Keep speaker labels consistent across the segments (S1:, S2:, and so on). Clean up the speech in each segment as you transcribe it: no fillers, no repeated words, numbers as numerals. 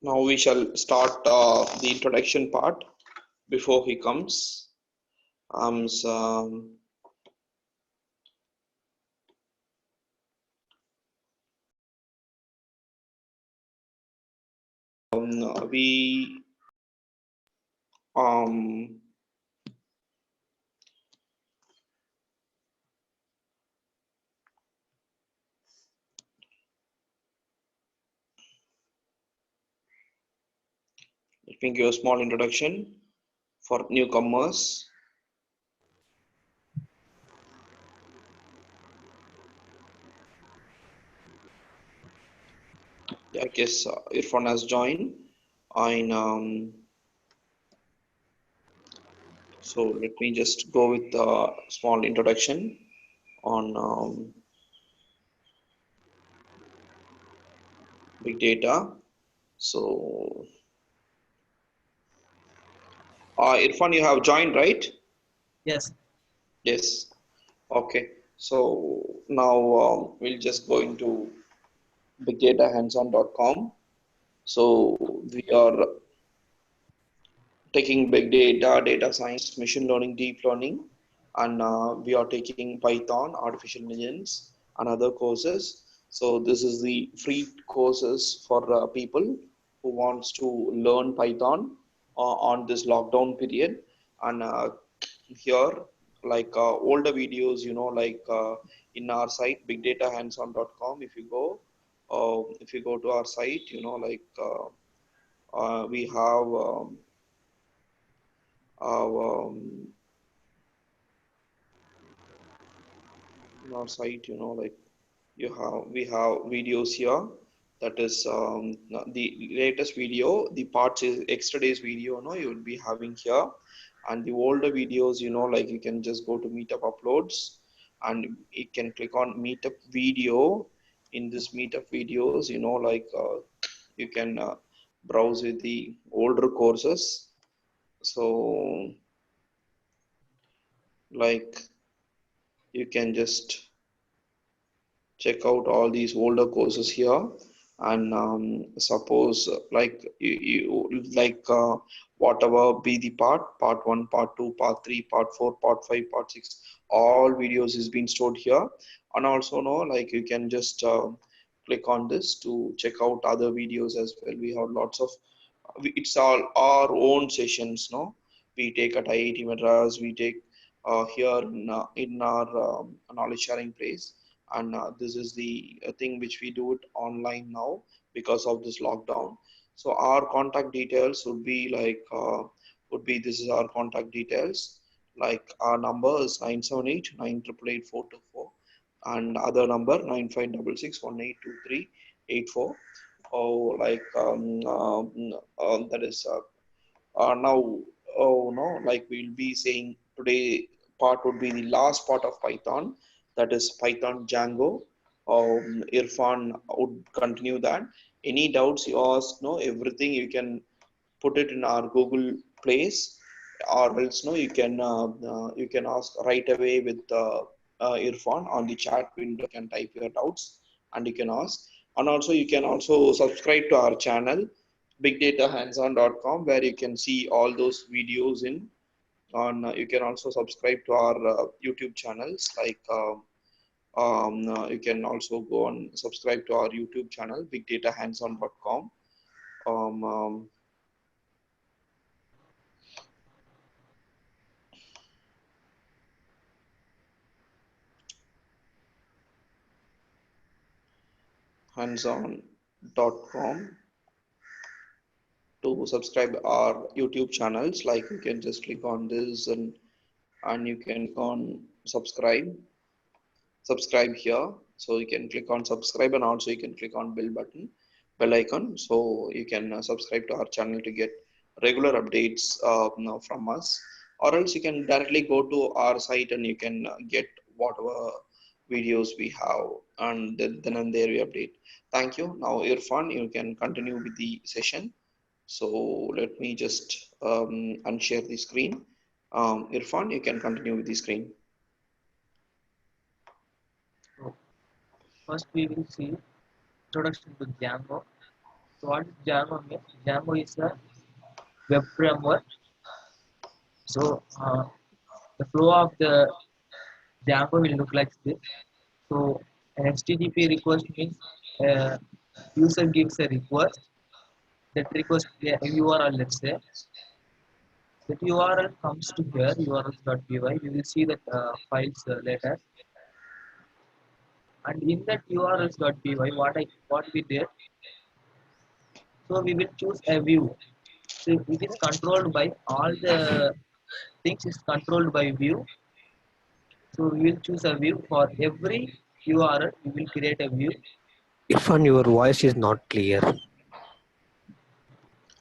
S1: Now we shall start the introduction part before he comes. So, we um, let me give a small introduction for newcomers. Yeah, I guess Irfan has joined. And so let me just go with a small introduction on big data. So, Irfan, you have joined, right?
S2: Yes.
S1: Yes. Okay. So now we'll just go into bigdatahandson.com. So we are taking big data, data science, machine learning, deep learning, and we are taking Python, artificial intelligence, and other courses. So this is the free courses for people who wants to learn Python on this lockdown period. And here, like older videos, like in our site bigdatahandson.com. If you go to our site, like we have. Um, in our site, like we have videos here. That is the latest video. The parts is extra days video. No, you will be having here, and the older videos. Like you can just go to Meetup uploads, and you can click on Meetup video. In this Meetup videos, like you can browse with the older courses. So like you can just check out all these older courses here. And suppose like you like whatever be the part 1, part 2, part 3, part 4, part 5, part 6, all videos is being stored here. And also like you can just click on this to check out other videos as well. We have lots of it's all our own sessions. No, we take at IIT Madras, we take here in our knowledge sharing place. And this is the thing which we do it online now because of this lockdown. So our contact details would be like this is our contact details. Like our number is 978 988 and other number 9566 1823 84. Oh, like that is now. Oh no, like we'll be saying today part would be the last part of Python, that is Python Django. Irfan would continue that. Any doubts you ask, no, everything you can put it in our Google place, or else no, you can ask right away with Irfan on the chat window. You can type your doubts and you can ask. And also you can also subscribe to our channel bigdatahandson.com, where you can see all those videos in on. You can also subscribe to our YouTube channels, like you can also go and subscribe to our YouTube channel bigdatahandson.com. um, um, handson.com to subscribe our YouTube channels. Like you can just click on this, and you can click on subscribe here. So you can click on subscribe, and also you can click on bell icon, so you can subscribe to our channel to get regular updates from us. Or else you can directly go to our site and you can get whatever videos we have, and then and there we update. Thank you. Now Irfan, you can continue with the session. So let me just unshare the screen. Irfan, you can continue with the screen.
S2: So first we will see introduction to Django. So what is Django means? Django is a web framework. So the flow of the Django will look like this. So an HTTP request means user gives a request. That request a URL, let's say. That URL comes to here, urls.py. We will see that files later. And in that urls.py, what we did, so we will choose a view. So it is controlled by all the things is controlled by view. So we will choose a view for every URL. We will create a view.
S3: Irfan, your voice is not clear.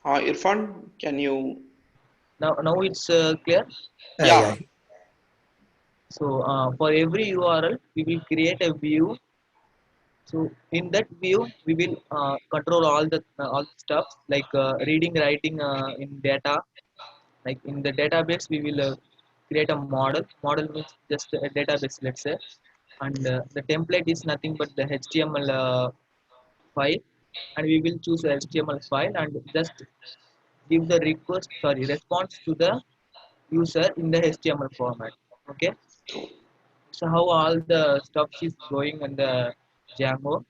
S1: Irfan, can you?
S2: Now it's clear.
S3: Yeah.
S1: Yeah.
S2: So for every URL, we will create a view. So in that view, we will control all the stuff like reading, writing in data. Like in the database, we will create a model. Model means just a database, let's say, and the template is nothing but the HTML file, and we will choose a HTML file and just give the response to the user in the HTML format. Okay, so how all the stuff is going in the Django.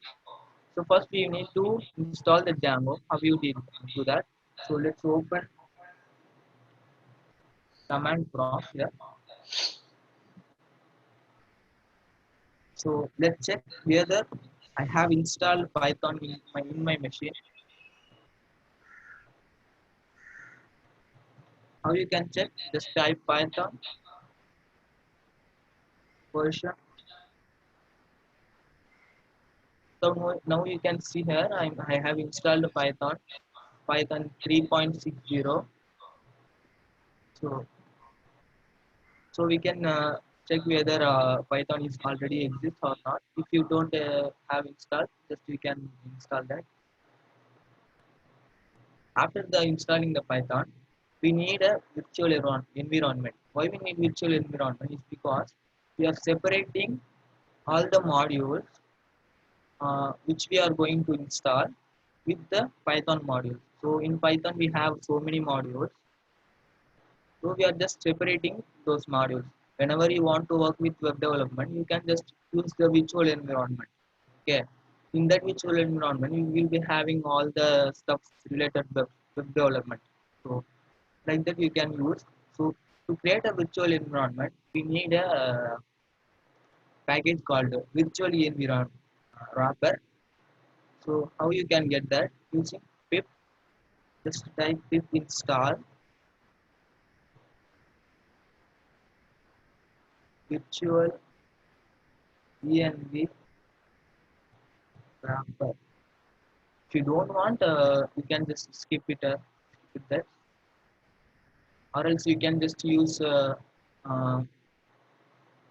S2: So first we need to install the Django. How you did do that? So let's open command prompt here. So let's check whether I have installed Python in my machine. How you can check? Just type Python version. So now you can see here I have installed Python 3.60. So so we can check whether Python is already exists or not. If you don't have installed, just we can install that. After the installing the Python, we need a virtual environment. Why we need virtual environment is because we are separating all the modules which we are going to install with the Python module. So in Python we have so many modules. So we are just separating those modules. Whenever you want to work with web development, you can just use the virtual environment. Okay. In that virtual environment, you will be having all the stuff related to web development. So like that you can use. So to create a virtual environment, we need a package called virtual environment wrapper. So how you can get that using pip? Just type pip install virtual env wrapper. If you don't want, you can just skip that, or else you can just use uh,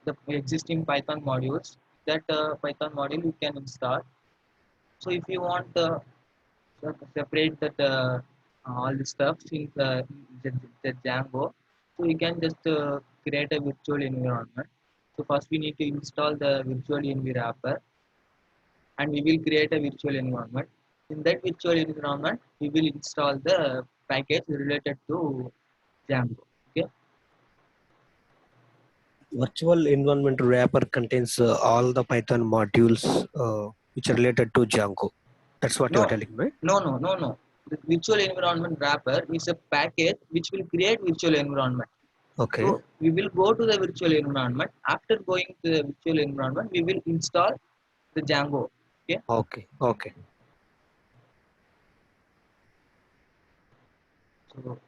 S2: the existing Python modules. That Python module you can install. So if you want separate that all the stuff in the Django, so you can just create a virtual environment. So first we need to install the virtual env wrapper, and we will create a virtual environment. In that virtual environment, we will install the package related to Django. Okay.
S3: Virtual environment wrapper contains all the Python modules which are related to Django. That's what you're
S2: No,
S3: telling me.
S2: no. The virtual environment wrapper is a package which will create virtual environment.
S3: Okay.
S2: So we will go to the virtual environment. After going to the virtual environment, we will install the Django. Okay.
S3: Okay. Okay.
S2: So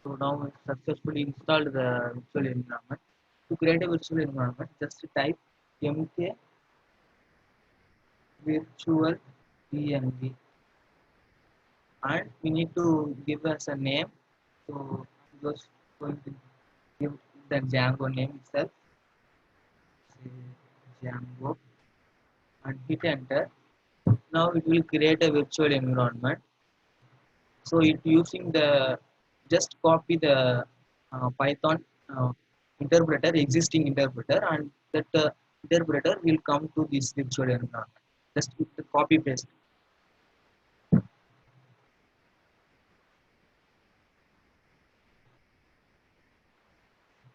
S2: so now we successfully installed the virtual environment. To create a virtual environment, just type mk virtual env and we need to give us a name. So just going to give the Django name itself, say Django, and hit enter. Now it will create a virtual environment. So it using the just copy the Python interpreter, existing interpreter, and that interpreter will come to this virtual environment. Just copy paste.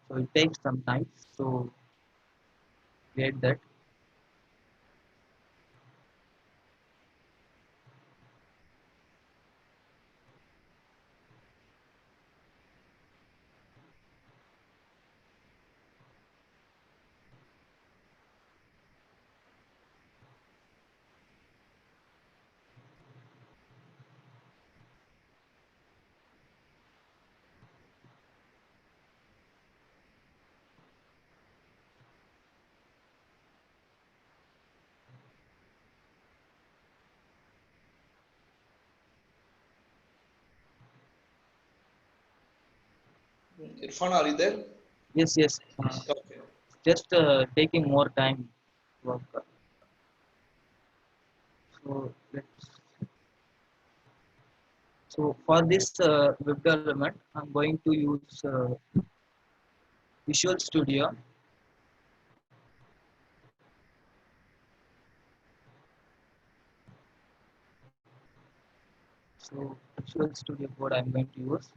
S2: So it takes some time. So create that.
S1: Irfan, are you there?
S2: Yes, yes.
S1: Okay.
S2: Just taking more time to work. So let's. So for this web development, I'm going to use Visual Studio. So Visual Studio code I'm going to use.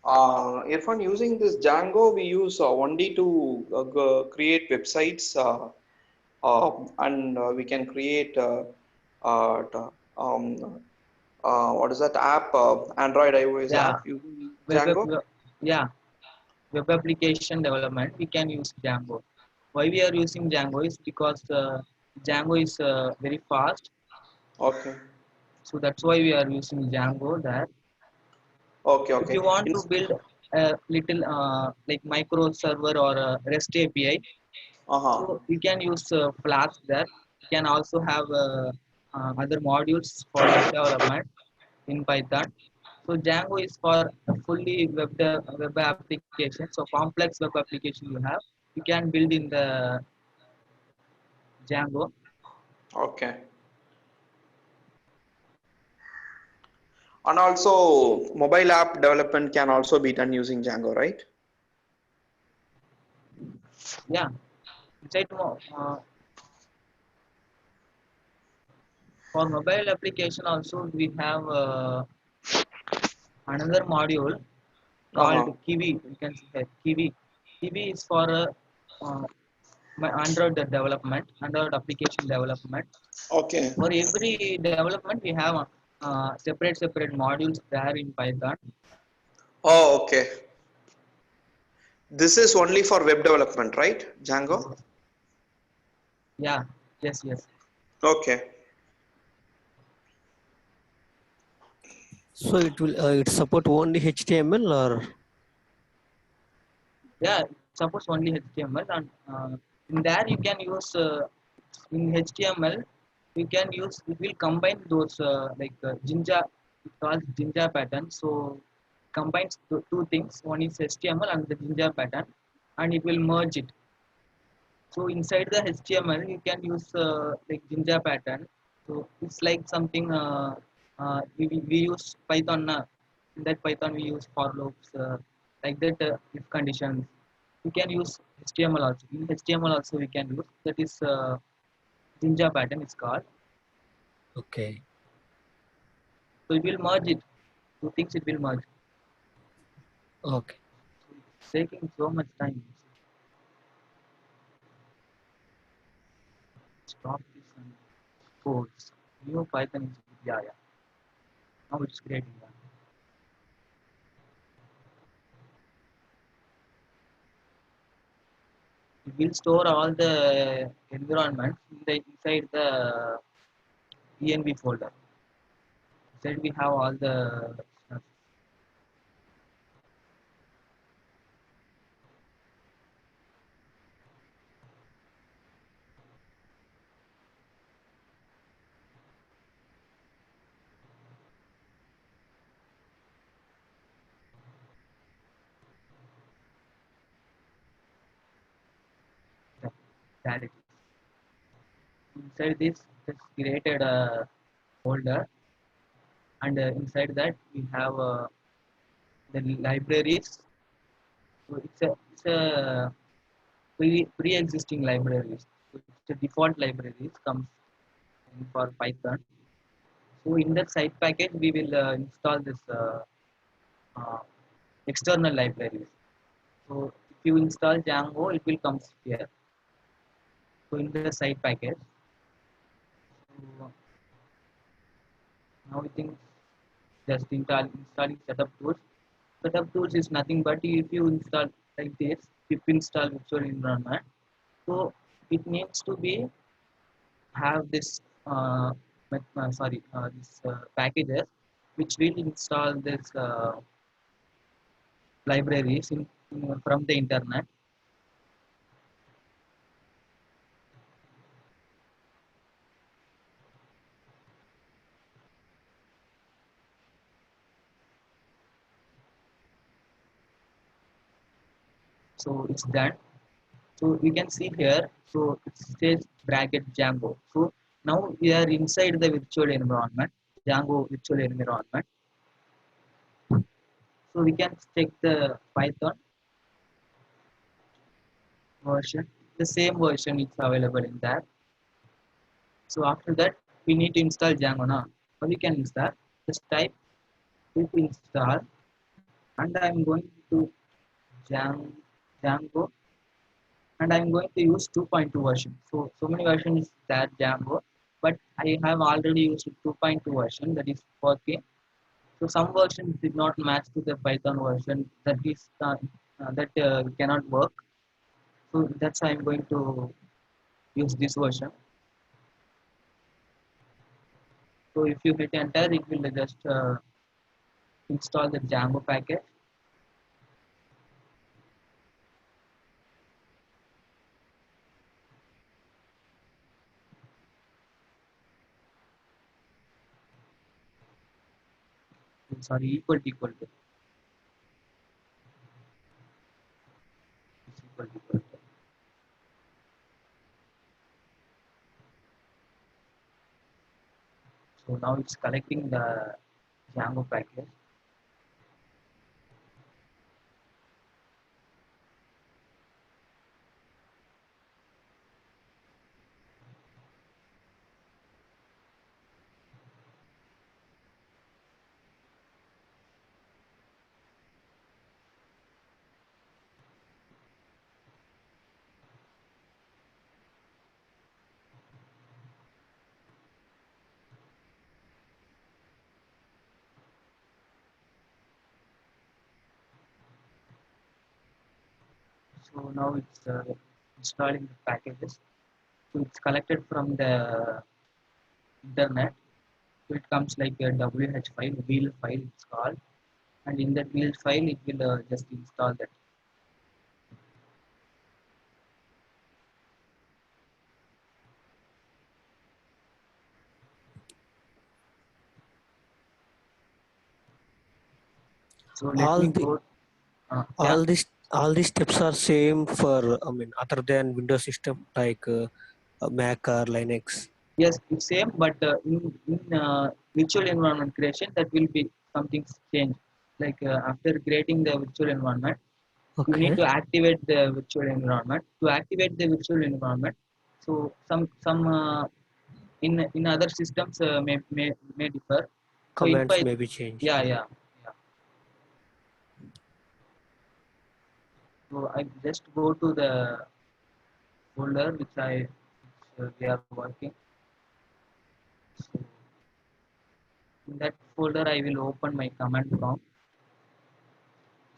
S1: Irfan, using this Django, we use only to create websites, and we can create what is that app? Android, iOS
S2: Yeah,
S1: app using
S2: web,
S1: Django.
S2: yeah, web application development. We can use Django. Why we are using Django is because Django is very fast.
S1: Okay.
S2: So that's why we are using Django there.
S1: Okay.
S2: If
S1: Okay.
S2: you want to build a little like micro server or a REST API,
S1: Uh-huh.
S2: so you can use Flask there. You can also have other modules for web development in Python. So Django is for a fully web application. So complex web application you have, you can build in the Django.
S1: Okay. And also, mobile app development can also be done using Django, right?
S2: Yeah, inside for mobile application also we have another module called
S1: Uh-huh.
S2: Kiwi. You can say Kiwi. Kiwi is for uh, my Android development, Android application development.
S1: Okay.
S2: For every development, we have separate modules there in Python.
S1: Oh, okay. This is only for web development, right? Django?
S2: Yeah, yes, yes.
S1: Okay.
S3: So it support only HTML or
S2: Yeah, it supports only HTML, and in there you can use in HTML. You can use it will combine those Jinja. It calls Jinja pattern. So combines two things. One is HTML and the Jinja pattern, and it will merge it. So inside the HTML, you can use like Jinja pattern. So it's like something we use Python. In that Python, we use for loops like that if conditions. We can use HTML also. In HTML also we can use that is Jinja pattern is called.
S3: okay?
S2: So it will merge it. Two things it will merge.
S3: Okay.
S2: So it's taking so much time. Stop this and codes. New Python is yeah, yeah. Now it's creating that. It will store all the environments inside the env folder. Inside we have all the stuff. There it is. Inside this, just created a folder, and inside that we have the libraries. So it's a pre-existing libraries. So it's a default libraries comes in for Python. So in that side package, we will install this uh, external libraries. So if you install Django, it will come here. So in the side package. So now we think just installing setup tools. Setup tools is nothing but if you install like this, pip install virtual environment. So it needs to be have this this packages which will install this libraries from the internet. So it's done. So we can see here. So it says bracket Django. So now we are inside the virtual environment, Django virtual environment. So we can check the Python version. The same version is available in that. So after that, we need to install Django now. So we can install. Just type pip install, and I'm going to Django, and I'm going to use 2.2 version. So many versions that Django, but I have already used 2.2 version that is working. So some versions did not match to the Python version that is that cannot work. So that's why I'm going to use this version. So if you hit enter, it will just install the Django package. Sorry, equal to is equal to. So now it's collecting the Django package. So now it's installing the packages. So it's collected from the internet. So it comes like a WH file, wheel file it's called, and in that wheel file it will just install that. So let
S3: all
S2: me
S3: the
S2: go. Yeah,
S3: all these steps are same for, I mean, other than Windows system like Mac or Linux.
S2: yes, it's same, but in virtual environment creation that will be something changed. Like after creating the virtual environment, you need
S3: Okay.
S2: to activate the virtual environment. To activate the virtual environment, so some in other systems may differ. So in
S3: Commands may
S2: Python,
S3: be changed.
S2: yeah. So I just go to the folder which we are working. So in that folder, I will open my command prompt.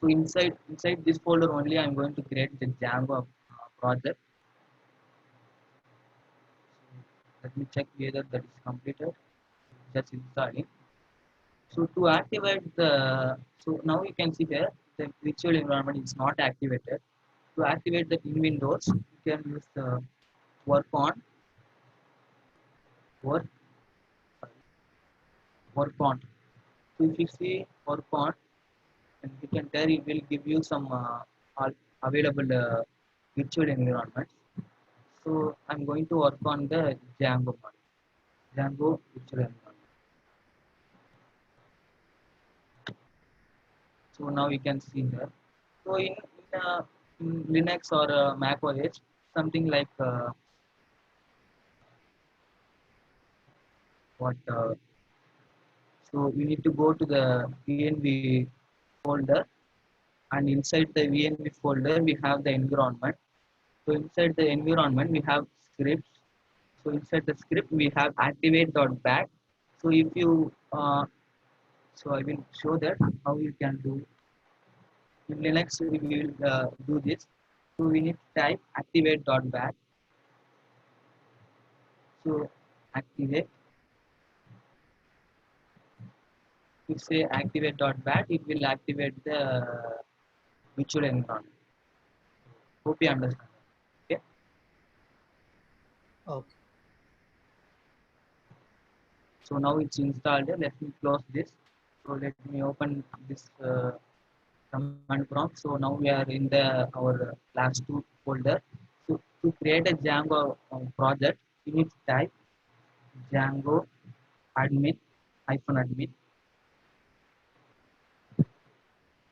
S2: So inside this folder only, I'm going to create the Django project. Let me check whether that is completed. Just installing. So to activate so now you can see here the virtual environment is not activated. To activate that in Windows, you can use the work on work work on. So if you see work on and hit enter, it will give you some available virtual environments. So I'm going to work on the Django part. Django virtual environment. So now we can see here. So in Linux or Mac OS, something like what? So we need to go to the VNV folder, and inside the VNV folder we have the environment. So inside the environment we have scripts. So inside the script we have activate.bat. So if you so I will show that how you can do in Linux. We will do this. So we need to type activate.bat. So activate. If say activate.bat, it will activate the virtual environment. Hope you understand. Okay.
S3: Okay.
S2: So now it's installed. Let me close this. So let me open this command prompt. So now we are in the our last two folder. So to create a Django project, you need to type Django admin -admin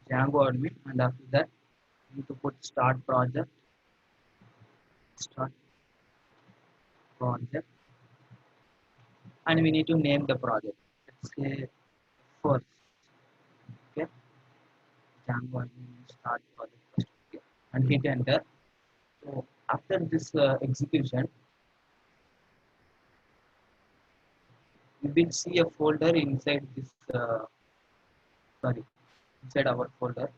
S2: Django admin, and after that you need to put start project, and we need to name the project. Let's say first, okay, Django admin start project first, okay, and hit enter. So after this execution, you will see a folder inside this. Sorry, inside our folder.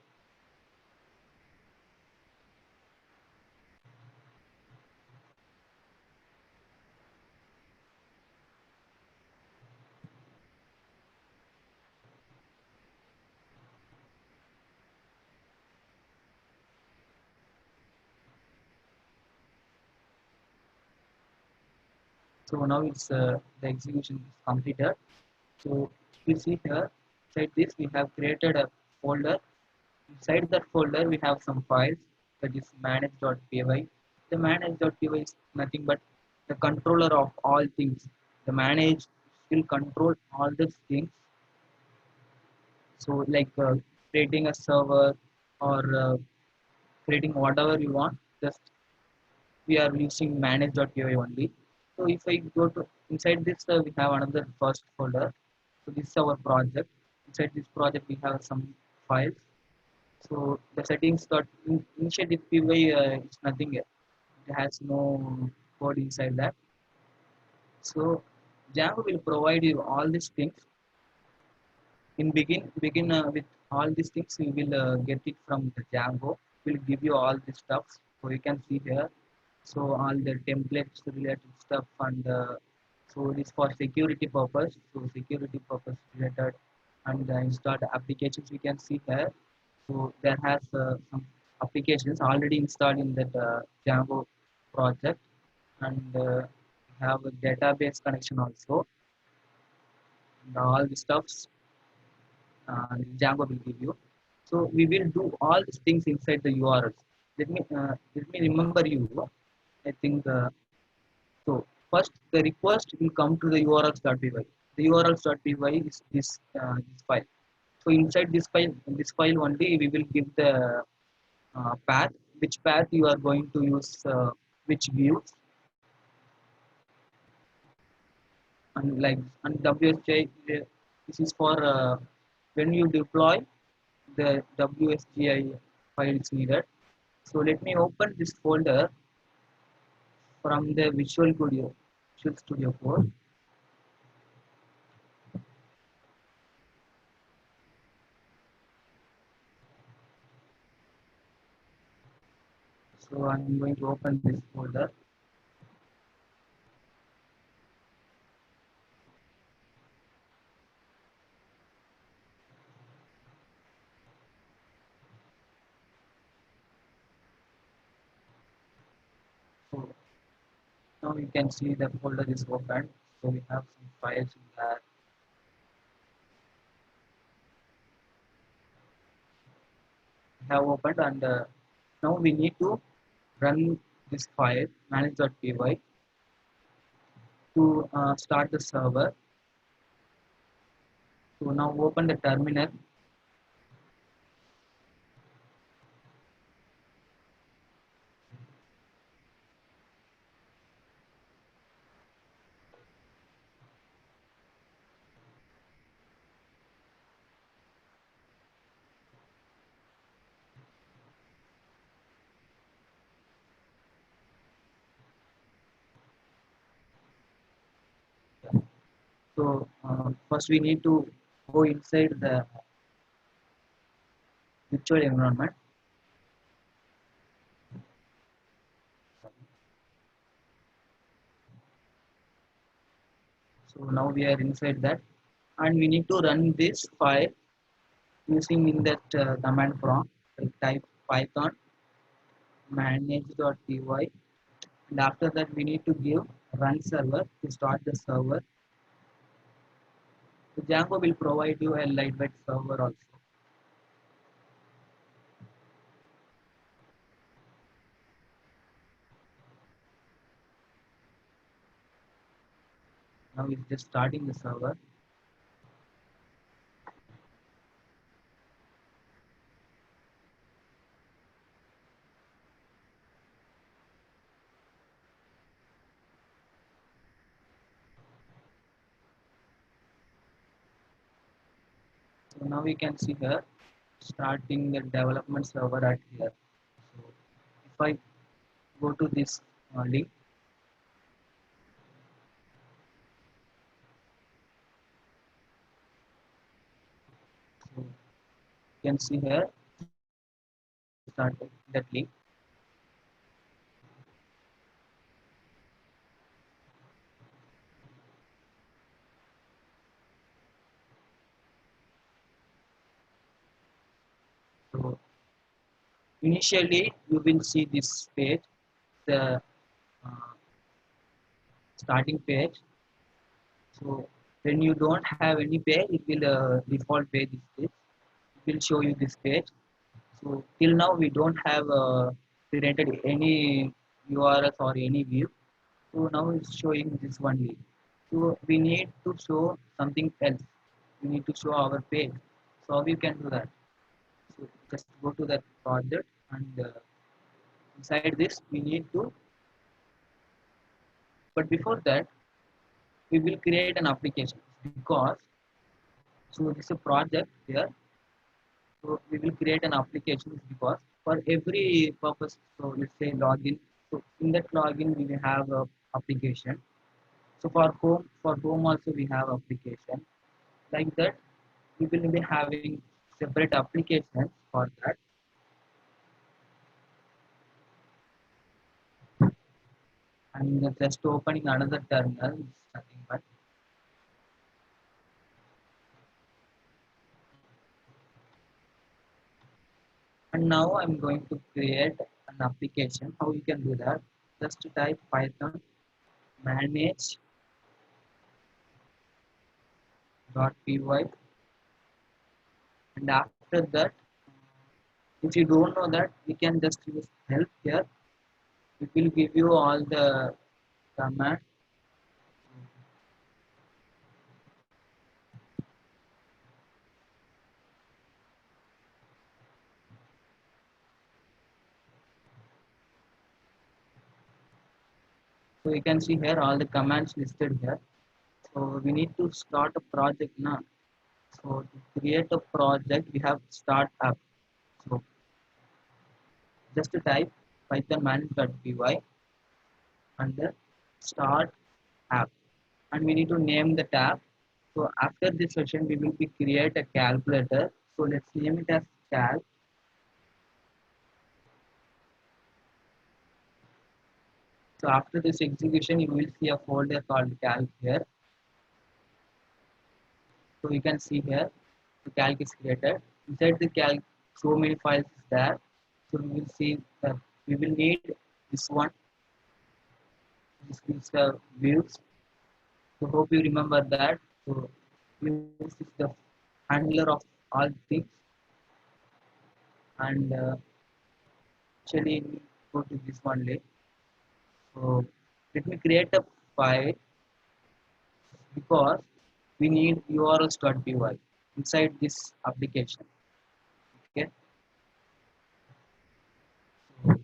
S2: So now it's the execution is completed. So you see here, inside this we have created a folder. Inside that folder we have some files, that is manage.py. The manage.py is nothing but the controller of all things. The manage will control all these things. So like creating a server or creating whatever you want, just we are using manage.py only. So if I go to inside this, we have another first folder. So this is our project. Inside this project we have some files. So the settings dot initiative py is nothing. It has no code inside that. So Django will provide you all these things. In begin with all these things, we will get it from the Django. Will give you all this stuff. So you can see here. So all the templates related stuff, and so this for security purpose. So security purpose related, and installed applications we can see here. So there has some applications already installed in that Django project, and have a database connection also, and all the stuffs Django will give you. So we will do all these things inside the URLs. Let me remember you. I think so. First, the request will come to the urls.py. The urls.py is this file. So inside this file only we will give the path, which path you are going to use, which views, and like and WSGI. This is for when you deploy the WSGI file is needed. So let me open this folder from the Visual Studio Code. So I'm going to open this folder. So now you can see the folder is open. So we have some files in there. We have opened, and now we need to run this file manage.py to start the server. So now open the terminal. So first we need to go inside the virtual environment. So now we are inside that, and we need to run this file using in that command prompt. Like type python manage.py, and after that we need to give run server to start the server. So Django will provide you a lightweight server also. Now it's just starting the server. So now we can see here starting the development server at here. So if I go to this link, so you can see here start that link. So initially you will see this page, the uh, starting page. So when you don't have any page, it will default page is this. It will show you this page. So till now we don't have created any URLs or any view. So now it's showing this one view. So we need to show something else. We need to show our page. So how we can do that? So just go to that project, and inside this we need to. But before that, we will create an application because so this is a project here. So we will create an application because for every purpose. So let's say login. So in that login we will have a application. So for home also we have application. Like that, we will be having separate applications for that. And just opening another terminal is nothing but. And now I'm going to create an application. How you can do that? Just type python manage.py, and after that, if you don't know that, you can just use help here. It will give you all the command. So you can see here all the commands listed here. So we need to start a project now. So to create a project, we have start app. So just type python manage.py under start app, and we need to name the tab. So after this session, we will be create a calculator. So let's name it as cal. So after this execution, you will see a folder called calc here. So you can see here the calc is created. Inside the calc, so many files is there. So we will see that we will need this one. This is the views. So hope you remember that. So views is the handler of all things, and actually go to this one link. So let me create a file because we need urls.py inside this application. Okay, so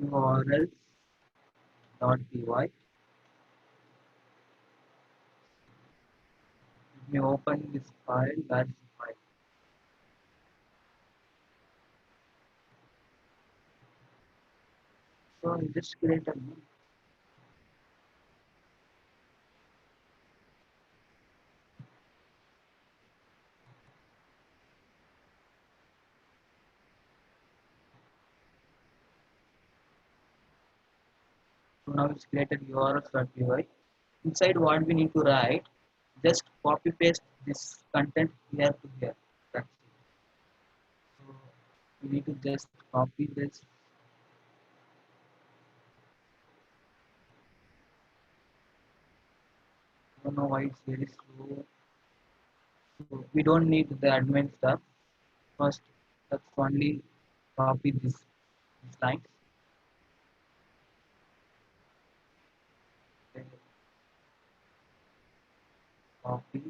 S2: urls.py. Let me open this file. That's the file. So I just create a new. So now it's created urls.py. Inside what we need to write, just copy paste this content here to here. That's it. So we need to just copy this. I don't know why it's very slow. So we don't need the admin stuff. First, let's only copy this lines. Then copy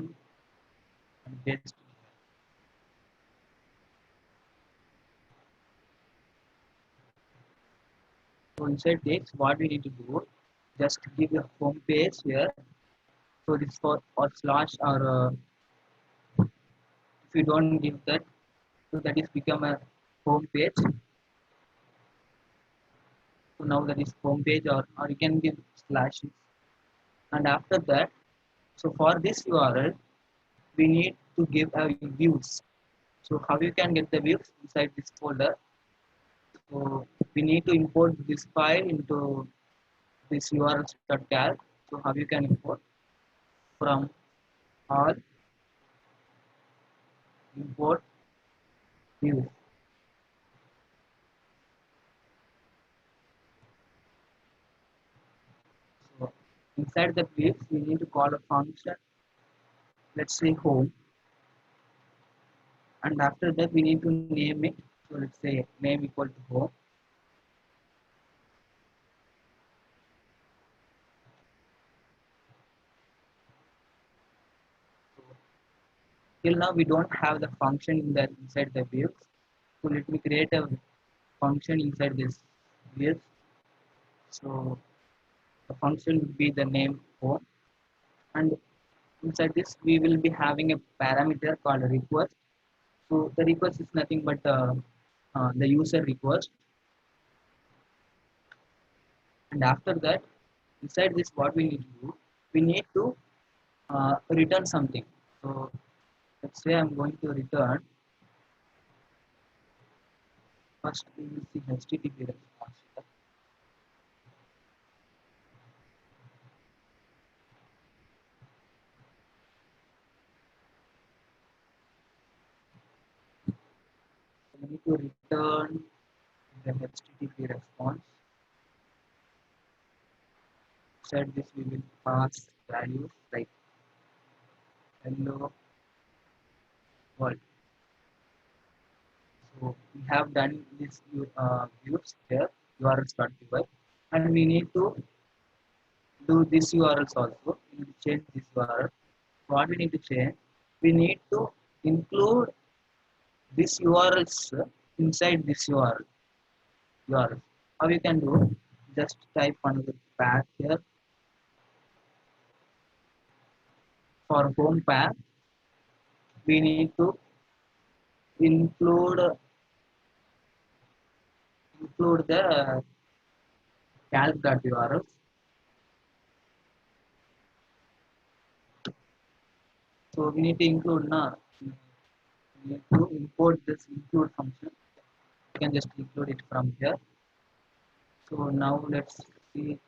S2: and paste. So inside this, what we need to do, just give a home page here. So this for or slash or if you don't give that, so that is become a home page. So now that is home page or you can give slashes. And after that, so for this URL, we need to give a views. So how you can get the views inside this folder? So we need to import this file into this urls.calc. So how you can import from all import views. So inside the views, we need to call a function. Let's say home, and after that we need to name it. So let's say name equal to home. So till now we don't have the function in the inside the views. So let me create a function inside this views. So the function will be the name home, and inside this we will be having a parameter called request. So the request is nothing but the user request, and after that inside this what we need to do, we need to return something. So let's say I'm going to return. First we will see HTTP response here. So we need to return the HTTP response. Inside this we will pass values like hello world. So we have done this views here urls.py, and we need to do this URLs also. We need to change this URL. What we need to change? We need to include this URLs inside this URL. How you can do? Just type another path here for home path. We need to include the calc.urls. So we need to include now. We need to import this include function. You can just include it from here. So now let's see.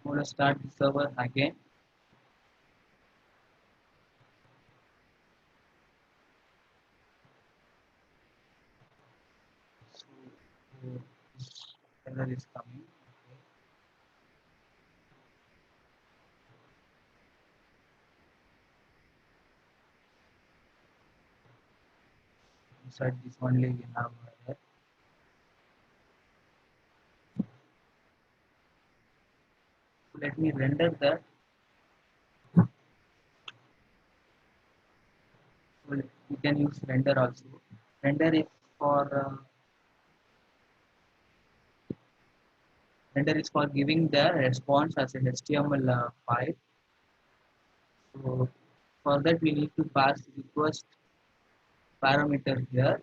S2: I'm going to start the server again. So this error is coming. Okay. Inside this only we have error. let me render that. So we can use render also. Render is for giving the response as an HTML file. So for that we need to pass request parameter here.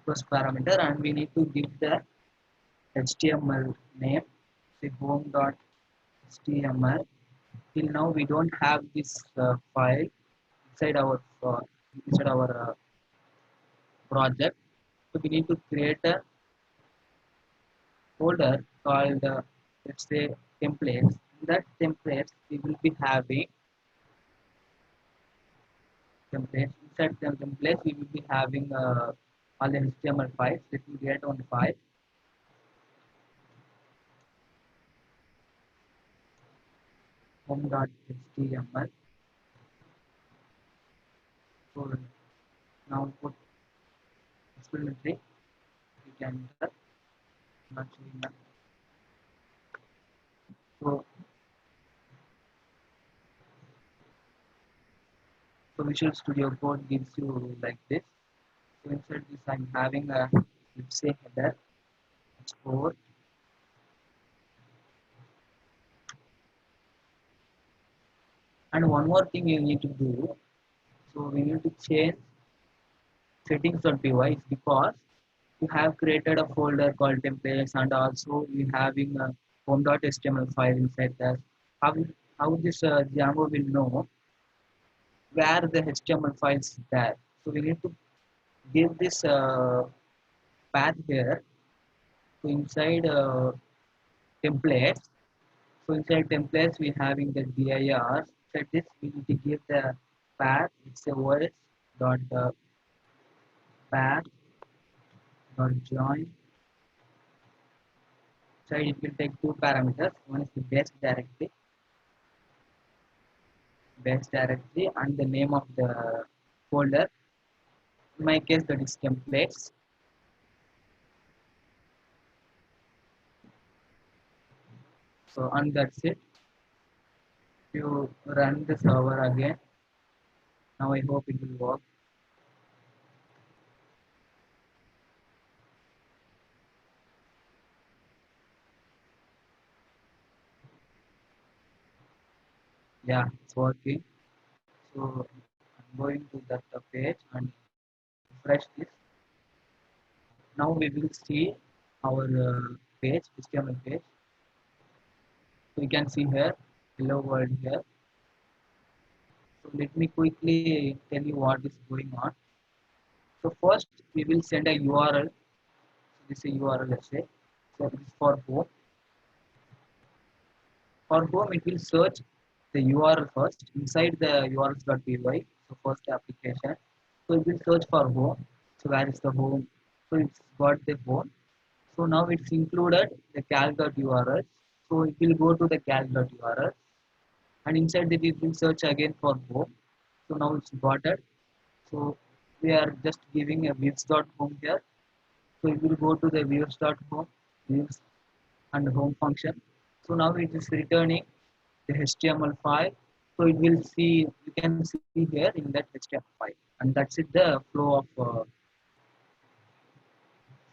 S2: Request parameter, and we need to give the HTML name, say home.html. Till now we don't have this file inside our project, so we need to create a folder called let's say templates. In that templates we will be having templates. Inside the templates we will be having all the HTML files. Let me create one file. Home.html. So now put explanatory. We can enter. Not showing that. So Visual Studio Code gives you like this. So inside this I'm having a, let's say, header, export, and one more thing you need to do. So we need to change settings.py because you have created a folder called templates, and also you having a home.html file inside that. How, how this Django will know where the HTML files is there. So we need to give this path here. So inside templates. So inside templates we having the dir. Inside this we need to give the path. It's a os dot path dot join. So it will take two parameters. One is the base directory, and the name of the folder. In my case, that is templates. So and that's it. You run the server again. Now I hope it will work. Yeah, it's working. So I'm going to that page and refresh this. Now we will see our page, HTML page. So you can see here, hello world here. So let me quickly tell you what is going on. So first we will send a URL. So this is a URL, let's say. So this is for home. For home, it will search the URL first inside the urls.py. So first application. So it will search for home. So where is the home? So it's got the home. So now it's included the calc.url. So it will go to the calc.url, and inside that it will search again for home. So now it's got it. So we are just giving a views.home here. So it will go to the views.home, views and home function. So now it is returning the HTML file. So it will see, you can see here in that HTML file, and that's it, the flow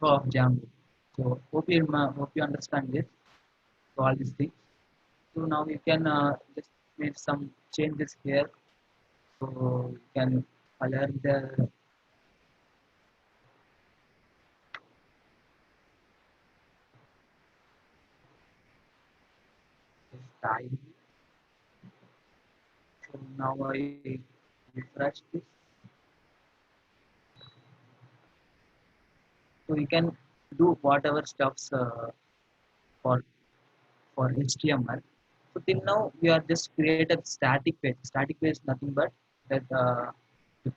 S2: of Django. So hope you understand this. So all these things. So now you can just make some changes here. So you can color the style. So now I refresh this. So you can do whatever stuffs for HTML. So till now we are just created static page. Static page is nothing but that the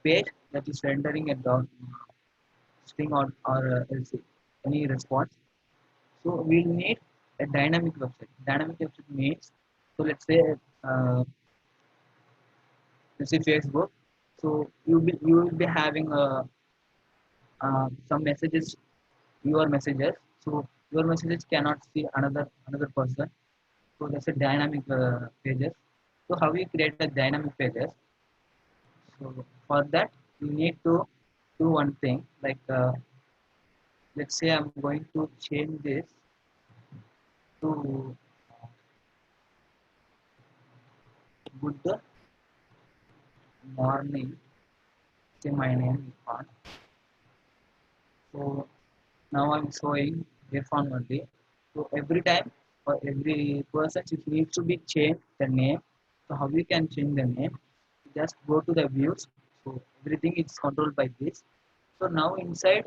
S2: page that is rendering a string or else any response. So we'll need a dynamic website. Dynamic website means, so uh, let's say Facebook. So you will be having some messages your messages. So your messages cannot see another person. So that's a dynamic pages. So how we create a dynamic pages? So for that you need to do one thing like let's say I'm going to change this to good morning. Say my name is Khan. So now I'm showing Irfan only. So every time for every person it needs to be changed the name. So how we can change the name? Just go to the views. So everything is controlled by this. So now inside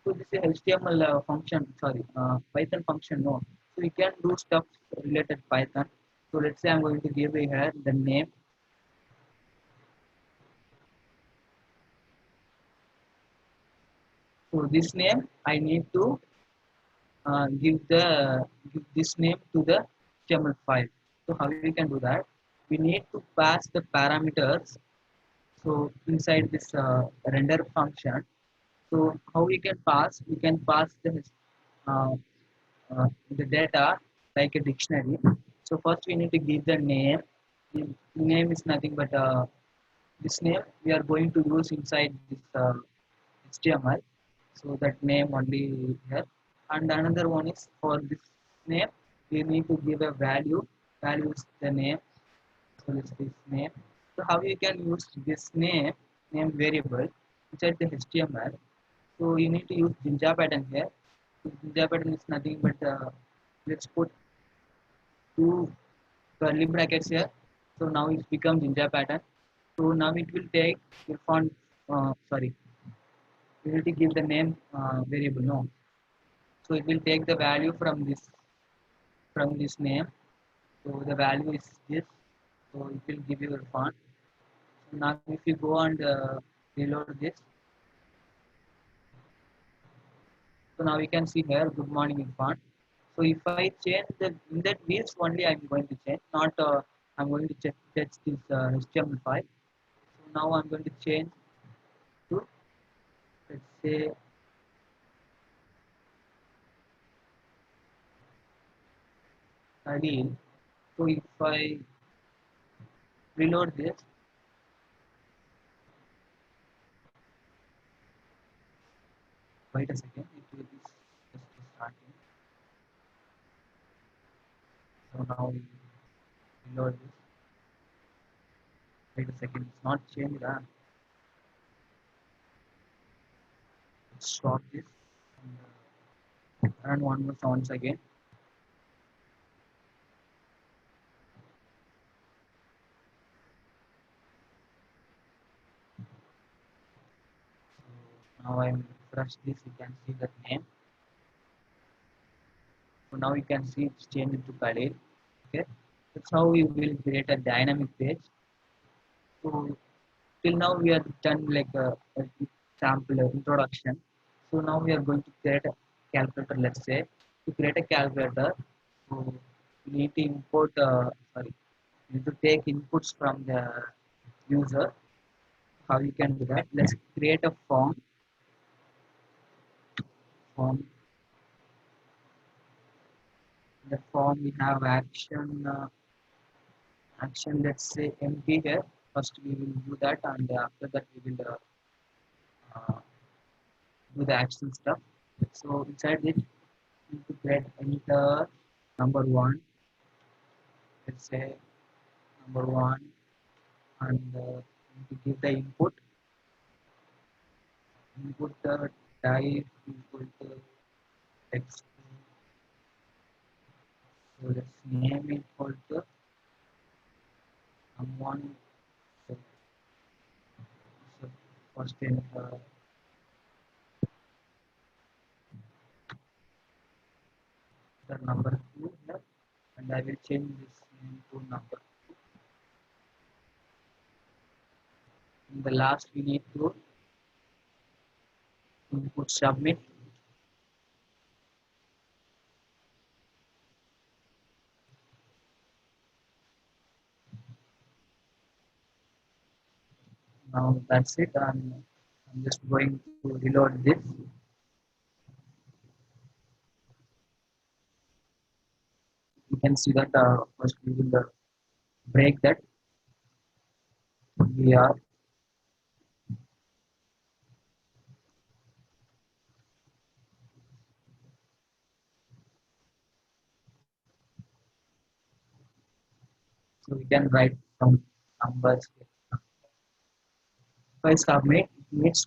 S2: so this is HTML function, sorry, Python function no. So we can do stuff related Python. So let's say I'm going to give here the name. So this name I need to give this name to the HTML file. So how we can do that? We need to pass the parameters. So inside this render function. So how we can pass? We can pass uh, the data like a dictionary. So first we need to give the name. The name is nothing but this name we are going to use inside this HTML. So that name only here. And another one is for this name, we need to give a value. Value is the name. So this name. So how you can use this name variable inside the HTML. So you need to use Jinja pattern here. So Jinja pattern is nothing but let's put two curly brackets here. So now it's become Jinja pattern. So now it will take your font. Sorry, we need to give the name variable. No, so it will take the value from this name. So the value is this. So it will give you a font. So now if you go and reload this, so now we can see here good morning in font. So if I change the in that views only I'm going to change, not I'm going to check this HTML file. So now I'm going to change to let's say Adil. So if I reload this, wait a second, it will be just starting. So now we reload this. Wait a second, it's not changed. Let's stop this and run one more once again. So now I'm refresh this. You can see that name. So now you can see it's changed to Khalil. Okay, that's how we will create a dynamic page. So till now we have done like a sample introduction. So now we are going to create a calculator. Let's say to create a calculator, so we need to import. Sorry, we need to take inputs from the user. How you can do that? Let's create a form. Form. In the form we have action. Action. Let's say empty here. First we will do that, and after that we will do the action stuff. So inside it, you need to create enter number one. Let's say number one, and to give the input type equal to text. So let's name equal to someone. So, so first enter the number two here, and I will change this name to number. In the last, we need to input submit. Now that's it. I'm just going to reload this. You can see that first we will break that. We are so we can write some numbers. If I submit, it needs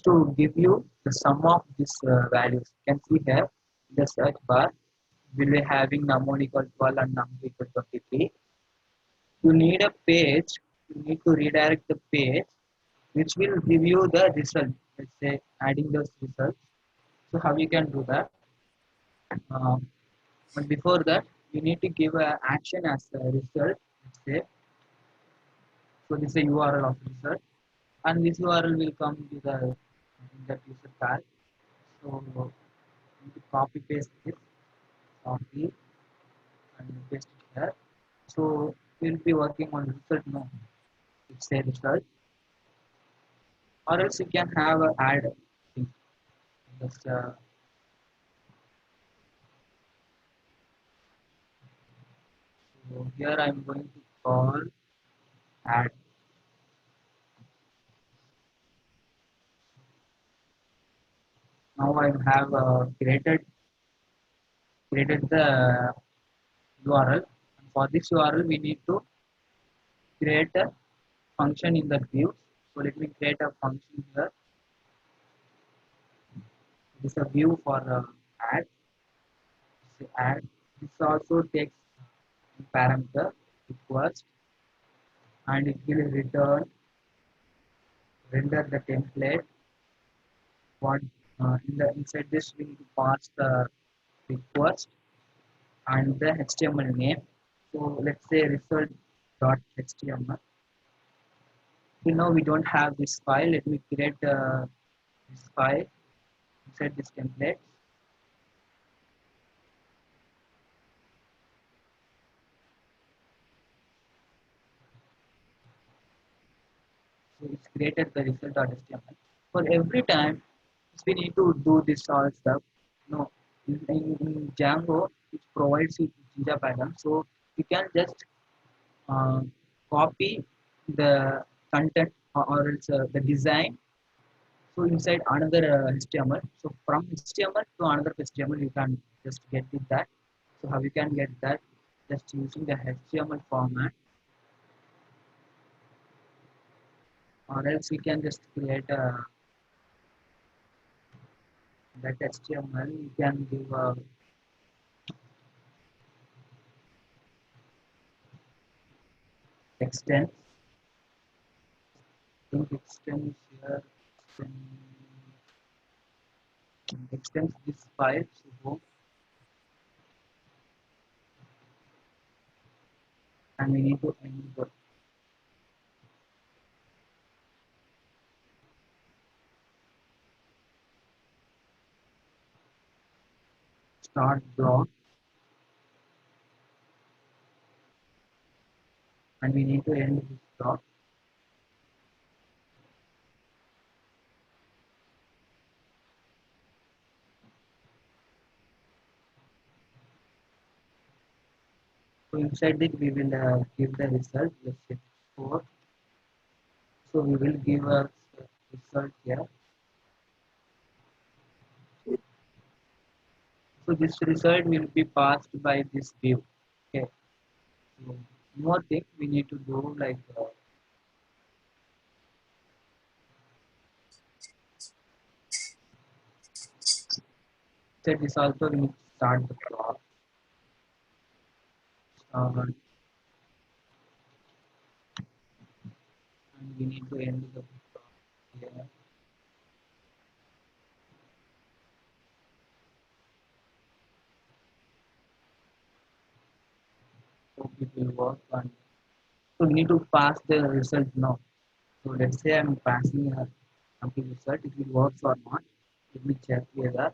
S2: to give you the sum of these values. You can see here in the search bar will be having num1 equal 12 and num2 equal 23. You need a page, you need to redirect the page which will give you the result. Let's say adding those results. So how you can do that? Um, but before that, you need to give a action as a result. Let's say so. This is a URL of result, and this URL will come to the in that user tag. So you need to copy paste this, copy and paste it here. So we'll be working on result now. It's a result, or else you can have a add thing. Just so here I'm going to call add. Now I have created the URL. And for this URL, we need to create a function in the view. So let me create a function here. This is a view for add. So add. This also takes parameter request, and it will return render the template. What in the inside this we need to pass the request and the HTML name. So let's say result.html. You know we don't have this file. Let me create this file inside this template. So it's created the result.html. For every time we need to do this all stuff. No, in Django it provides you Jira pattern, so you can just uh, copy the content or else the design. So inside another HTML. So from HTML to another HTML, you can just get it that. So how you can get that? Just using the HTML format, or else we can just create a that HTML. You can give a extend. Think extends here. Extends this file. So go and we need to enable start block, and we need to end this block. So inside it we will give the result. Let's say 4. So we will give a result here. So this result will be passed by this view. Okay. So more thing we need to do like set this also we need to start the clock. And we need to end the clock here. So it will work on. So we need to pass the result now. So let's say I'm passing a something result. It will work or not. Let me check here.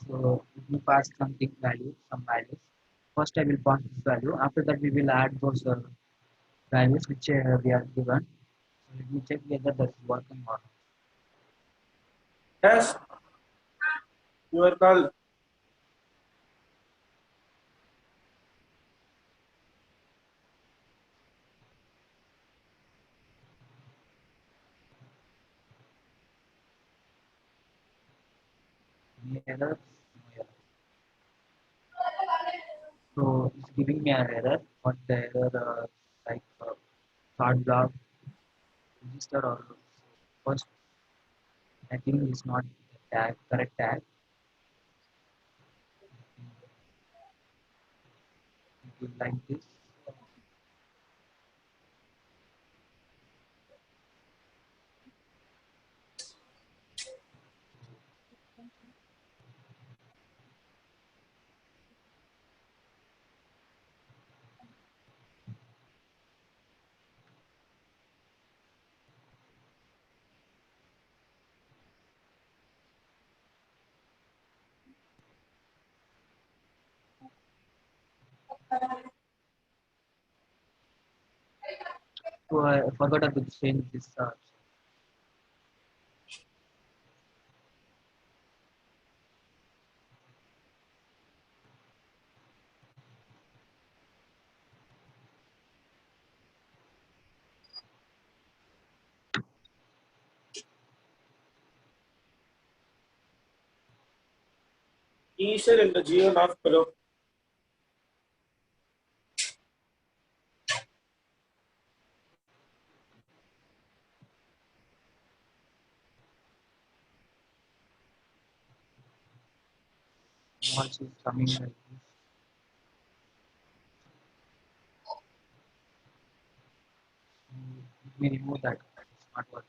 S2: So let me pass something value, some values. First I will pass this value. After that we will add those values which we are given. So let me check whether that's working or not.
S4: Yes, you are called.
S2: Any errors? No error. So it's giving me an error. What the error like start block register or first I think is not the tag correct tag. It will like this. So I forgot to change this.
S4: Initial in the Geo North below.
S2: Also coming like this. Let me remove that. It's not working.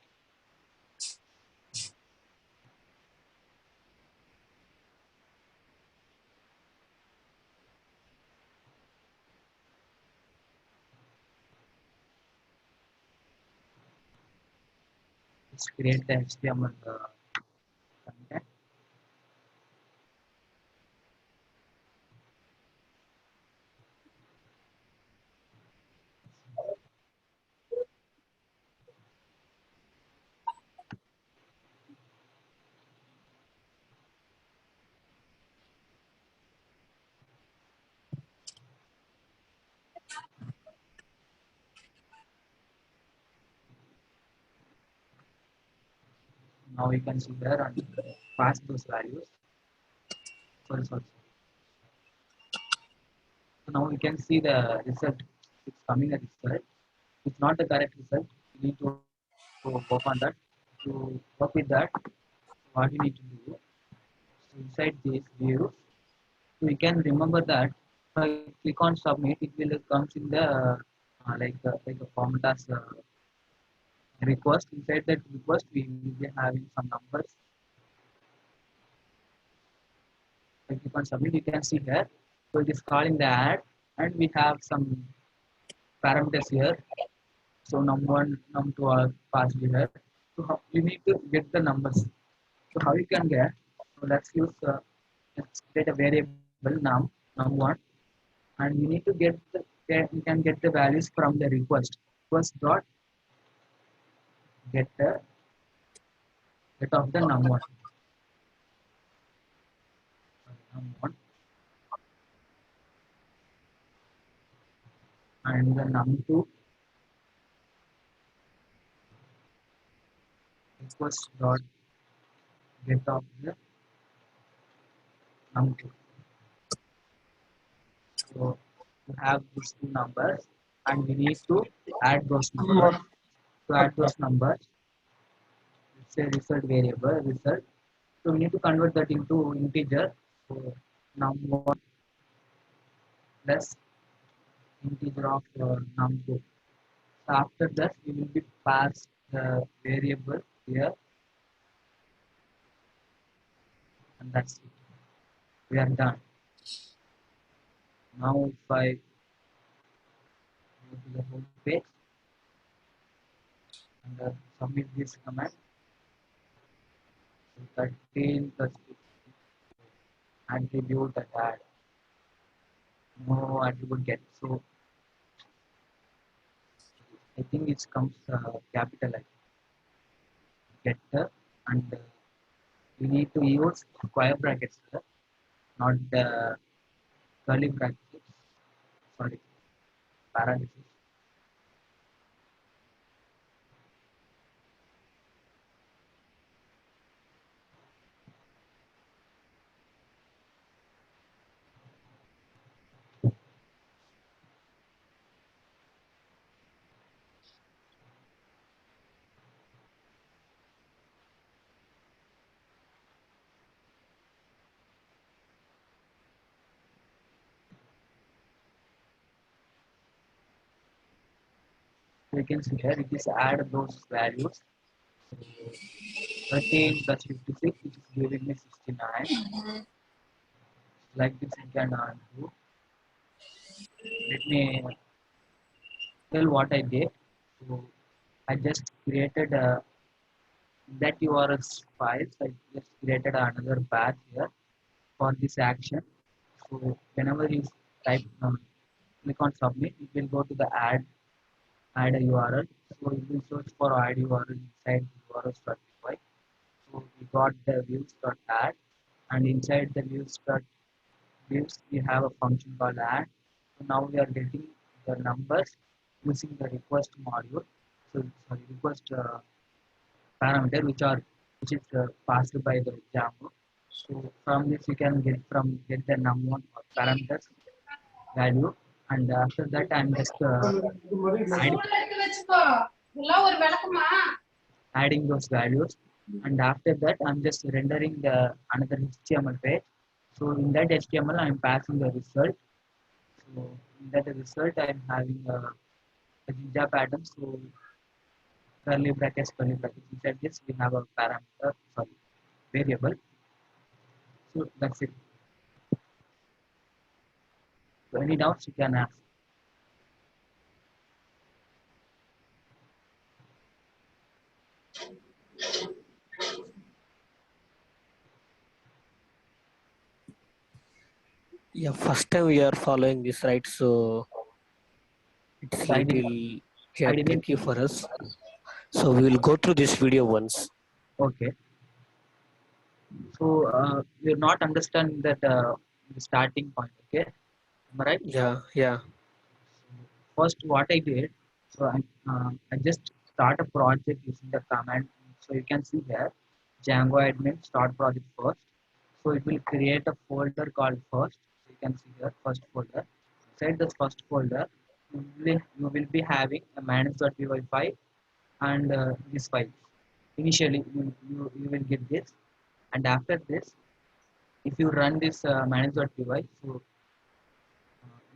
S2: Let's create the HTML content. Now we can see here and pass those values. Sorry. So now we can see the result. It's coming a result. It's not the correct result. We need to work on that. To work with that, what we need to do. So inside this view, so we can remember that if I click on submit, it will comes in the like a format as request. Inside that request, we will be having some numbers. If you can submit, you can see here. So it is calling the add, and we have some parameters here. So num1, num2 are passed here. So you need to get the numbers. So how you can get? So let's create a variable num1, and we need to you can get the values from the request. Request dot get of the num1 and the num2 request dot get of the num2. So we have these two numbers, and we need to add those numbers. To add those numbers, it's a result variable result. So we need to convert that into integer. So num1 plus integer of num2. So after that, we will be passed the variable here, and that's it. We are done. Now if I go to the home page and submit this command, so 13 plus attribute add, no attribute get. So I think it comes capital I getter, and we need to use square brackets here, not the curly brackets. Sorry, parentheses. So you can see here it is add those values. So 13 plus 56, which is giving me 69. Like this you can do. Let me tell what I did. So I just created that URL files. I just created another path here for this action. So whenever you type, click on submit, it will go to the add a URL. So it will search for add URL inside the URL.py. So we got the views.add, and inside the views we have a function called add. So now we are getting the numbers using the request module. So sorry, request parameter which is passed by the Django. So from this you can get the num1 parameters value, and after that I'm just adding those values, and after that I'm just rendering the another HTML page. So in that HTML I'm passing the result. So in that result I'm having a Jinja pattern. So curly brackets, curly brackets. Inside this we have a parameter, sorry, variable. So that's it. So any doubts you can ask.
S3: Yeah, first time we are following this, right? So it's
S2: So
S3: little
S2: I didn't.
S3: tricky for us. So we will go through this video once.
S2: Okay. So you're not understanding that the starting point. Okay. Am I right?
S3: Yeah, yeah,
S2: First, what I did, so I just start a project using the command. So you can see here, Django admin start project first. So it will create a folder called first. So you can see here first folder. Inside this first folder, you will be having a manage.py file and this file. Initially, you will get this, and after this, if you run this manage.py, so you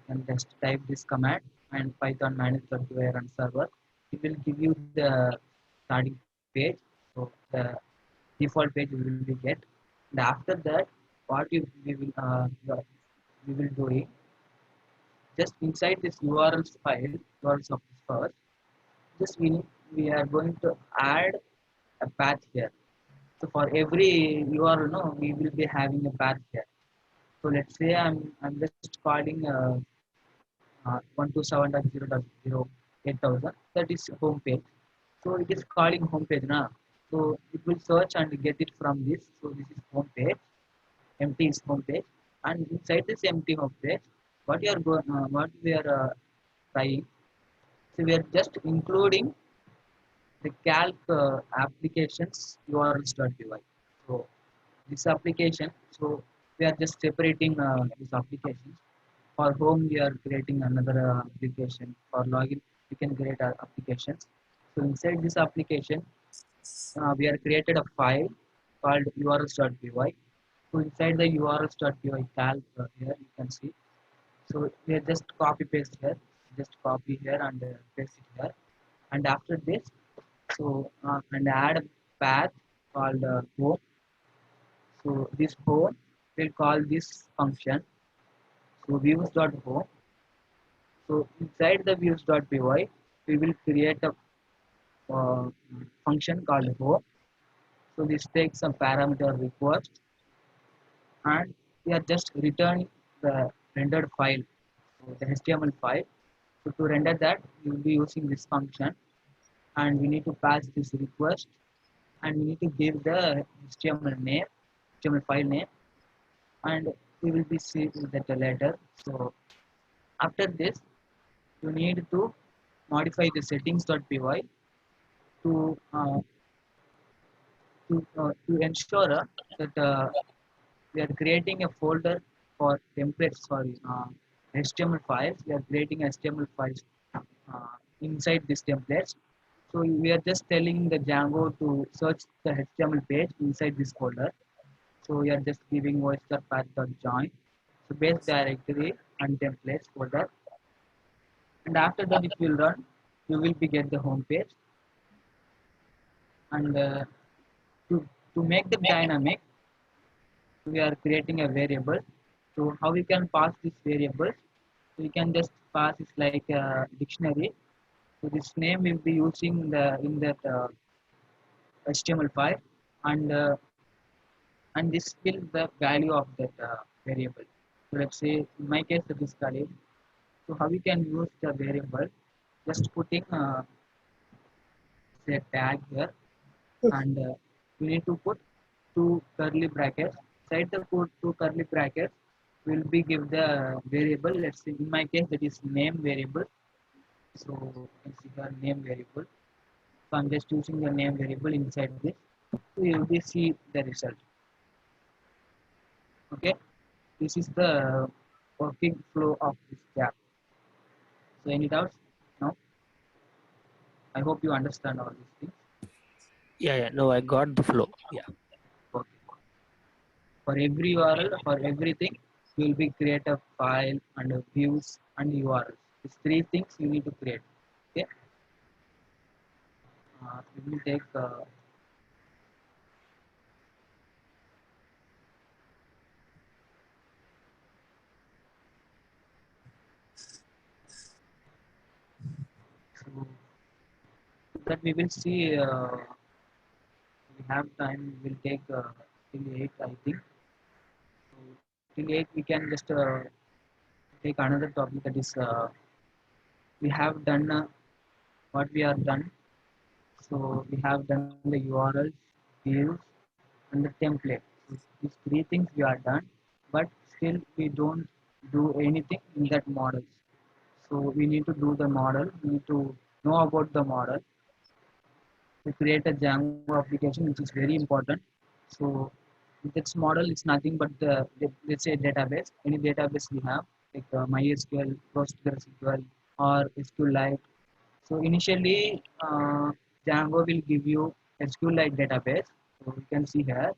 S2: can just type this command and python manage.py run server. It will give you the starting page. So the default page you will be get. And after that, what we will doing just inside this URLs file, URLs of this first. Just we are going to add a path here. So for every URL, no, we will be having a path here. So let's say I'm just calling 127.0.0.8000. That is home page. So it is calling home page now. So it will search and get it from this. So this is home page. Empty is home page, and inside this empty home page, what we are trying. So we are just including the calc applications urls.py. So this application. So we are just separating these applications. For home, we are creating another application. For login, we can create applications. So inside this application, we are created a file called urls.py. So inside the urls.py calc here you can see. So we are just copy paste here, just copy here and paste it here. And after this, so and add a path called home. So this home will call this function. So views.home. So inside the views.py, we will create a uh, function called home. So this takes a parameter request, and we are just returning the rendered file, so the HTML file. So to render that, we will be using this function, and we need to pass this request, and we need to give the HTML name, HTML file name, and we will be seeing that later. So after this, you need to modify the settings.py to to ensure that we are creating a folder for templates, sorry, HTML files. We are creating HTML files inside these templates. So we are just telling the Django to search the HTML page inside this folder. So we are just giving oyster path.join. So base directory and templates folder. And after that, it will run. you will be get the home page. And to make the dynamic, we are creating a variable. So how we can pass this variable? We can just pass it like a dictionary. So this name will be using the in that HTML file, and this will the value of that variable. So let's say in my case that is Khalid. So how we can use the variable? Just putting say tag here, and we need to put two curly brackets. Inside the put two curly brackets will be give the variable. Let's say in my case that is name variable. So you can see the name variable. So I'm just using the name variable inside this. So you will see the result. Okay, this is the working flow of this gap. So any doubts? No. I hope you understand all these things.
S3: Yeah. No, I got the flow. Yeah.
S2: Okay. For every URL, for everything, you will be create a file and a views and URLs. These three things you need to create. Okay. We will take so that we will see. We have time. We will take till 8, I think. So till 8, we can just take another topic, that is we have done what we are done. So we have done the URL, views, and the template. So these three things we are done, but still we don't do anything in that model. So we need to do the model. We need to know about the model to create a Django application, which is very important. So this model is nothing but the, let's say, database. Any database we have, like MySQL, PostgreSQL, or SQLite. So initially, Django will give you SQLite database. So you can see here.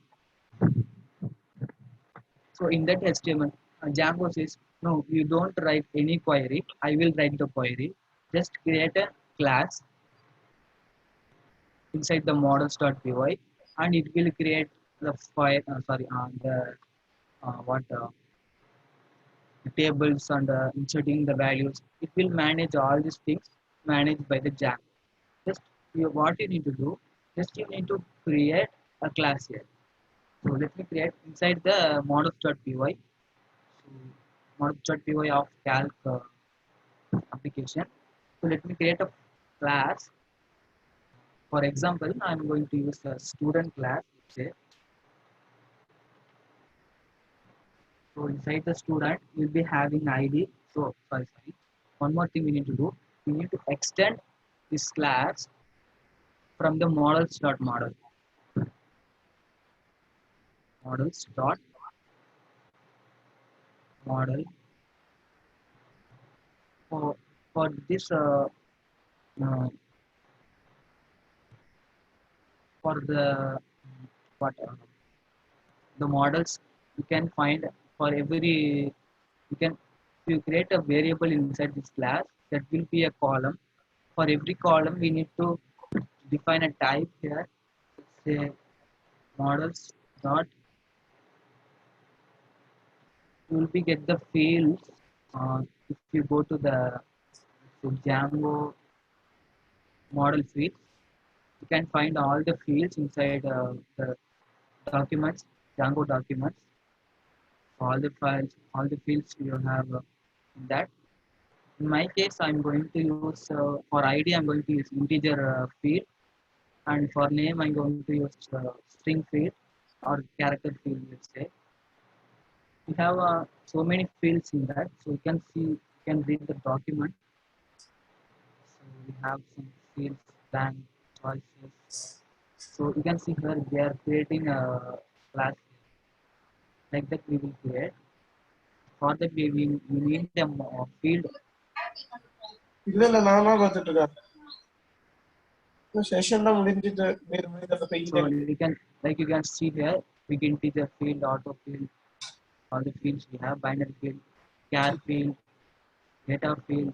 S2: So in that HTML, Django says, no, you don't write any query. I will write the query. Just create a class inside the models.py, and it will create the file. The what the tables and inserting the values. It will manage all these things managed by the Django. Just what you need to do, just you need to create a class here. So let me create inside the models.py. So models.py of calc application. So let me create a class. For example, I'm going to use a student class. Let's say. So inside the student, we'll be having ID. So sorry. One more thing we need to do. We need to extend this class from the models.model. Models.model. For this uh, for the what the models you can find for every you can you create a variable inside this class that will be a column. For every column we need to define a type here. Let's say models dot, you will be get the fields. If you go to the Django model field, you can find all the fields inside the documents, Django documents, all the files, all the fields you have in that. In my case, I'm going to use for ID, I'm going to use integer field, and for name, I'm going to use string field or character field. Let's say we have so many fields in that, so you can see, you can read the document. So we have some fields, blank, choices. So you can see here they are creating a class like that. We will create. For that, we need a field.
S4: இல்ல இல்ல நான் தான் பார்த்துட்டு இருக்கேன் session தான் முடிஞ்சிட்டு வேறு முடிஞ்சத போய்
S2: So you can, like you can see here, big integer field, auto field, all the fields we have, binary field, char field, data field.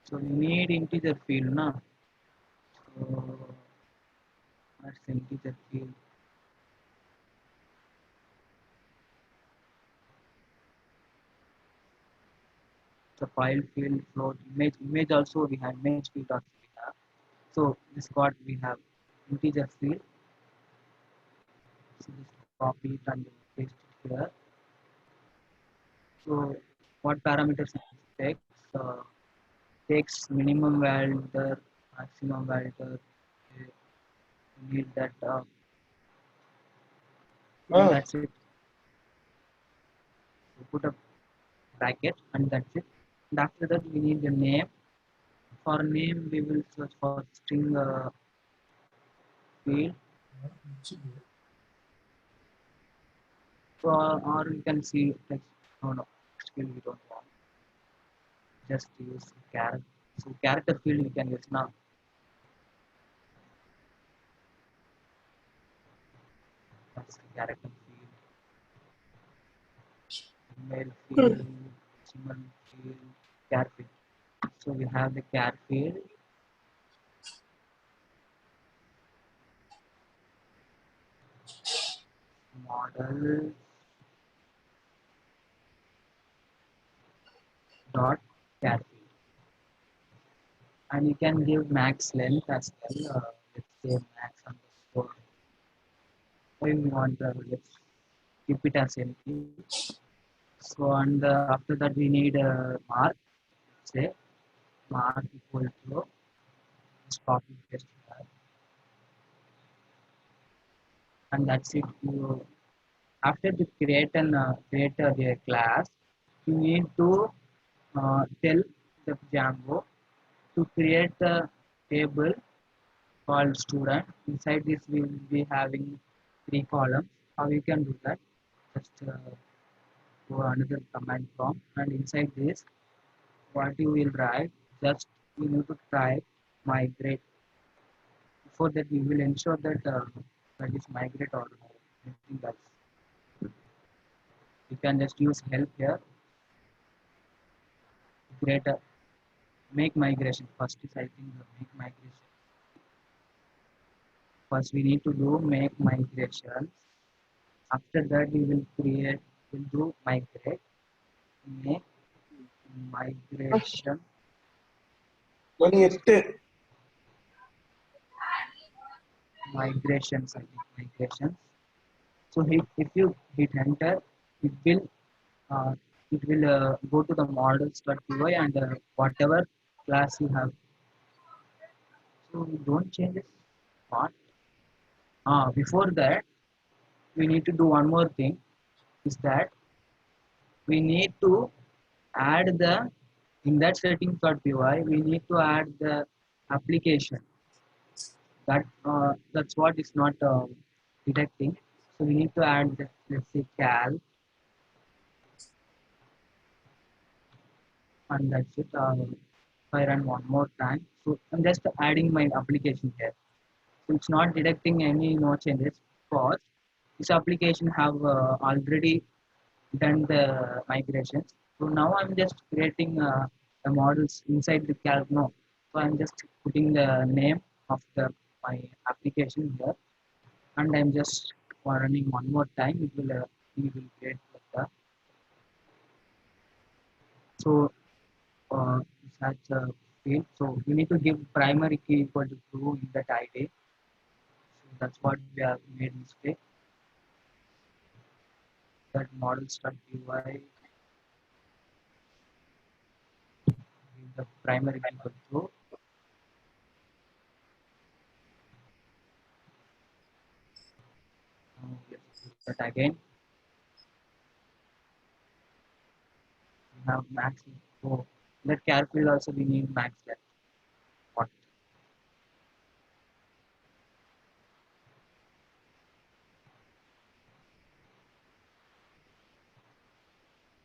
S2: So we need integer field now. So that's integer field. The file field float image also we have image field also we have. So this what we have integer field. So just copy it and paste it here. So what parameters it takes? Takes minimum value, maximum value. We need that. And that's it. So put a bracket and that's it. And after that we need the name. For name we will search for string field. So, or you can see text. No, field we don't want. Just use character. So character field we can use now. That's the character field. Email field, decimal field, char field. So we have the char field. Model dot char field. And you can give max length as well. Let's say max underscore. Why we want let's keep it as empty. So and after that we need a mark. Say mark equal to just copy paste that. And that's it. You after you create a class, you need to tell the Django to create a table called student. Inside this we will be having 3 columns. How you can do that? Just go another command prompt and inside this what you will write, just you need to type migrate. Before that we will ensure that that is migrate or anything else. You can just use help here. Create a make migration. First is I think the make migration. First we need to do make migration. After that we will do migrate. Make migration.
S4: Money 8
S2: Migrations, I think migrations. So if you hit enter, it will uh, go to the models.py and whatever class you have. So don't change this part. Before that, we need to do one more thing. Is that we need to add the in that settings.py we need to add the application. That's what is not detecting. So we need to add the, let's say cal and that's it. If I run one more time, so I'm just adding my application here. So it's not detecting any no changes because this application have already done the migrations. So now I'm just creating the models inside the calc no. So I'm just putting the name of my application here, and I'm just running one more time. It will create like that. So such a field. So we need to give primary key equal to true in that ID. So that's what we have made mistake. That models.py give the primary key equal to true. Let's do that again. We have max. So that char field also we need max length. What?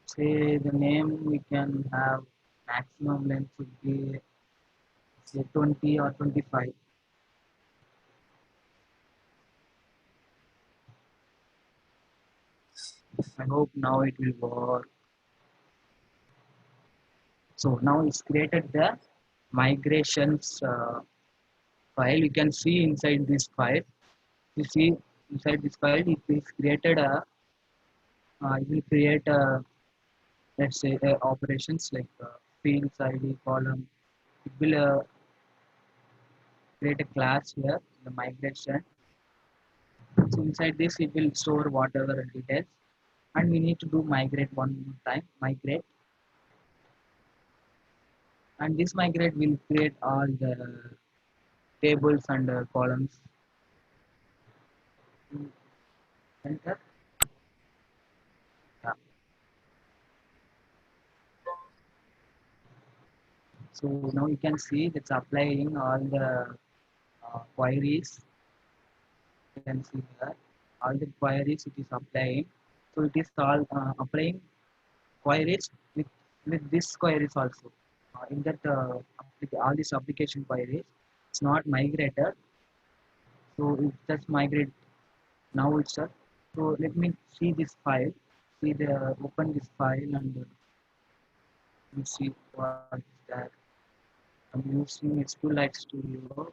S2: Say the name we can have maximum length should be say 20 or 25. I hope now it will work. So now it's created the migrations file. You can see inside this file. You see inside this file, it is created a it will create a, let's say, operations like fields id column. It will create a class here in the migration. So inside this it will store whatever details, and we need to do migrate one more time. Migrate, and this migrate will create all the tables and columns. Enter. Yeah. So now you can see it's applying all the queries. You can see here all the queries it is applying. So it is all applying queries with this queries also. In that all these application queries, it's not migrated. So it just migrate now itself. So let me see this file. See the open this file and we see what is that. I'm using SQLite Studio.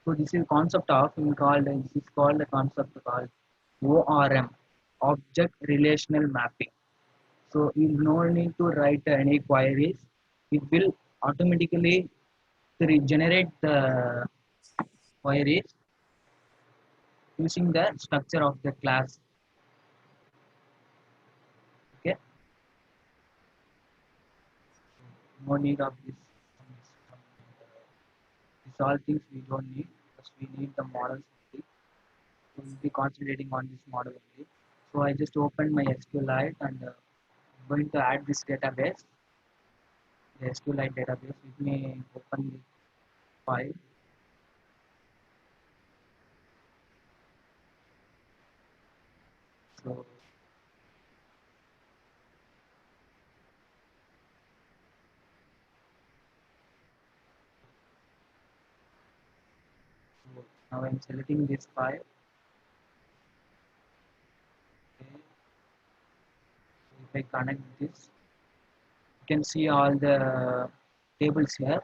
S2: So this is concept of this is called the concept called ORM, Object Relational Mapping. So you no need to write any queries. It will automatically generate the queries using the structure of the class. Okay, no need of this. These all things we don't need because we need the models only. So we'll be concentrating on this model only. So I just opened my SQLite and I'm going to add this database, the SQLite database. Let me open the file. So now I'm selecting this file. Okay. If I connect this, you can see all the tables here.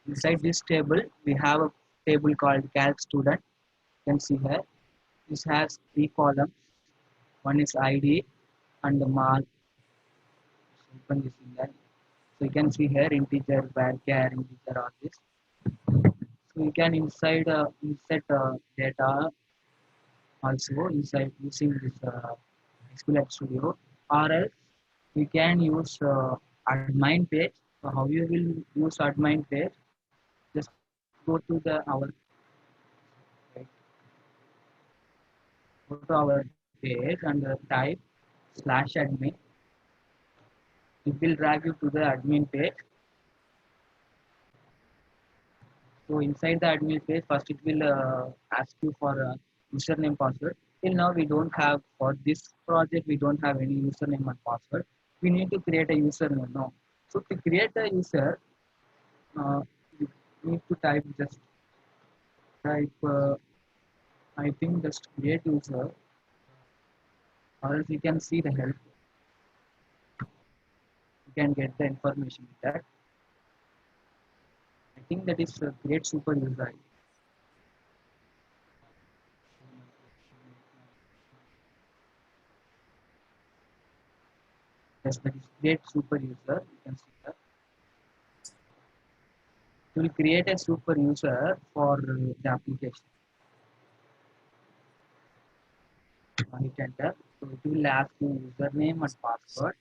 S2: Inside this table, we have a table called calc student. You can see here. This has three columns. One is ID and the mark. So open this in there. So you can see here integer, varchar, integer, all this. So you can insert data also inside using this SQLite Studio, or else you can use admin page. So how you will use admin page? Just go to the our right, go to our page and type /admin. It will drag you to the admin page. So inside the admin page, first it will ask you for a username password. Till now we don't have, for this project we don't have any username and password. We need to create a username now. So to create a user, you need to type I think just create user, or else you can see the help. You can get the information with that. I think that is create super user. Yes, that is create super user. You can see that. It will create a super user for the application. Hit enter. So it will ask you username and password.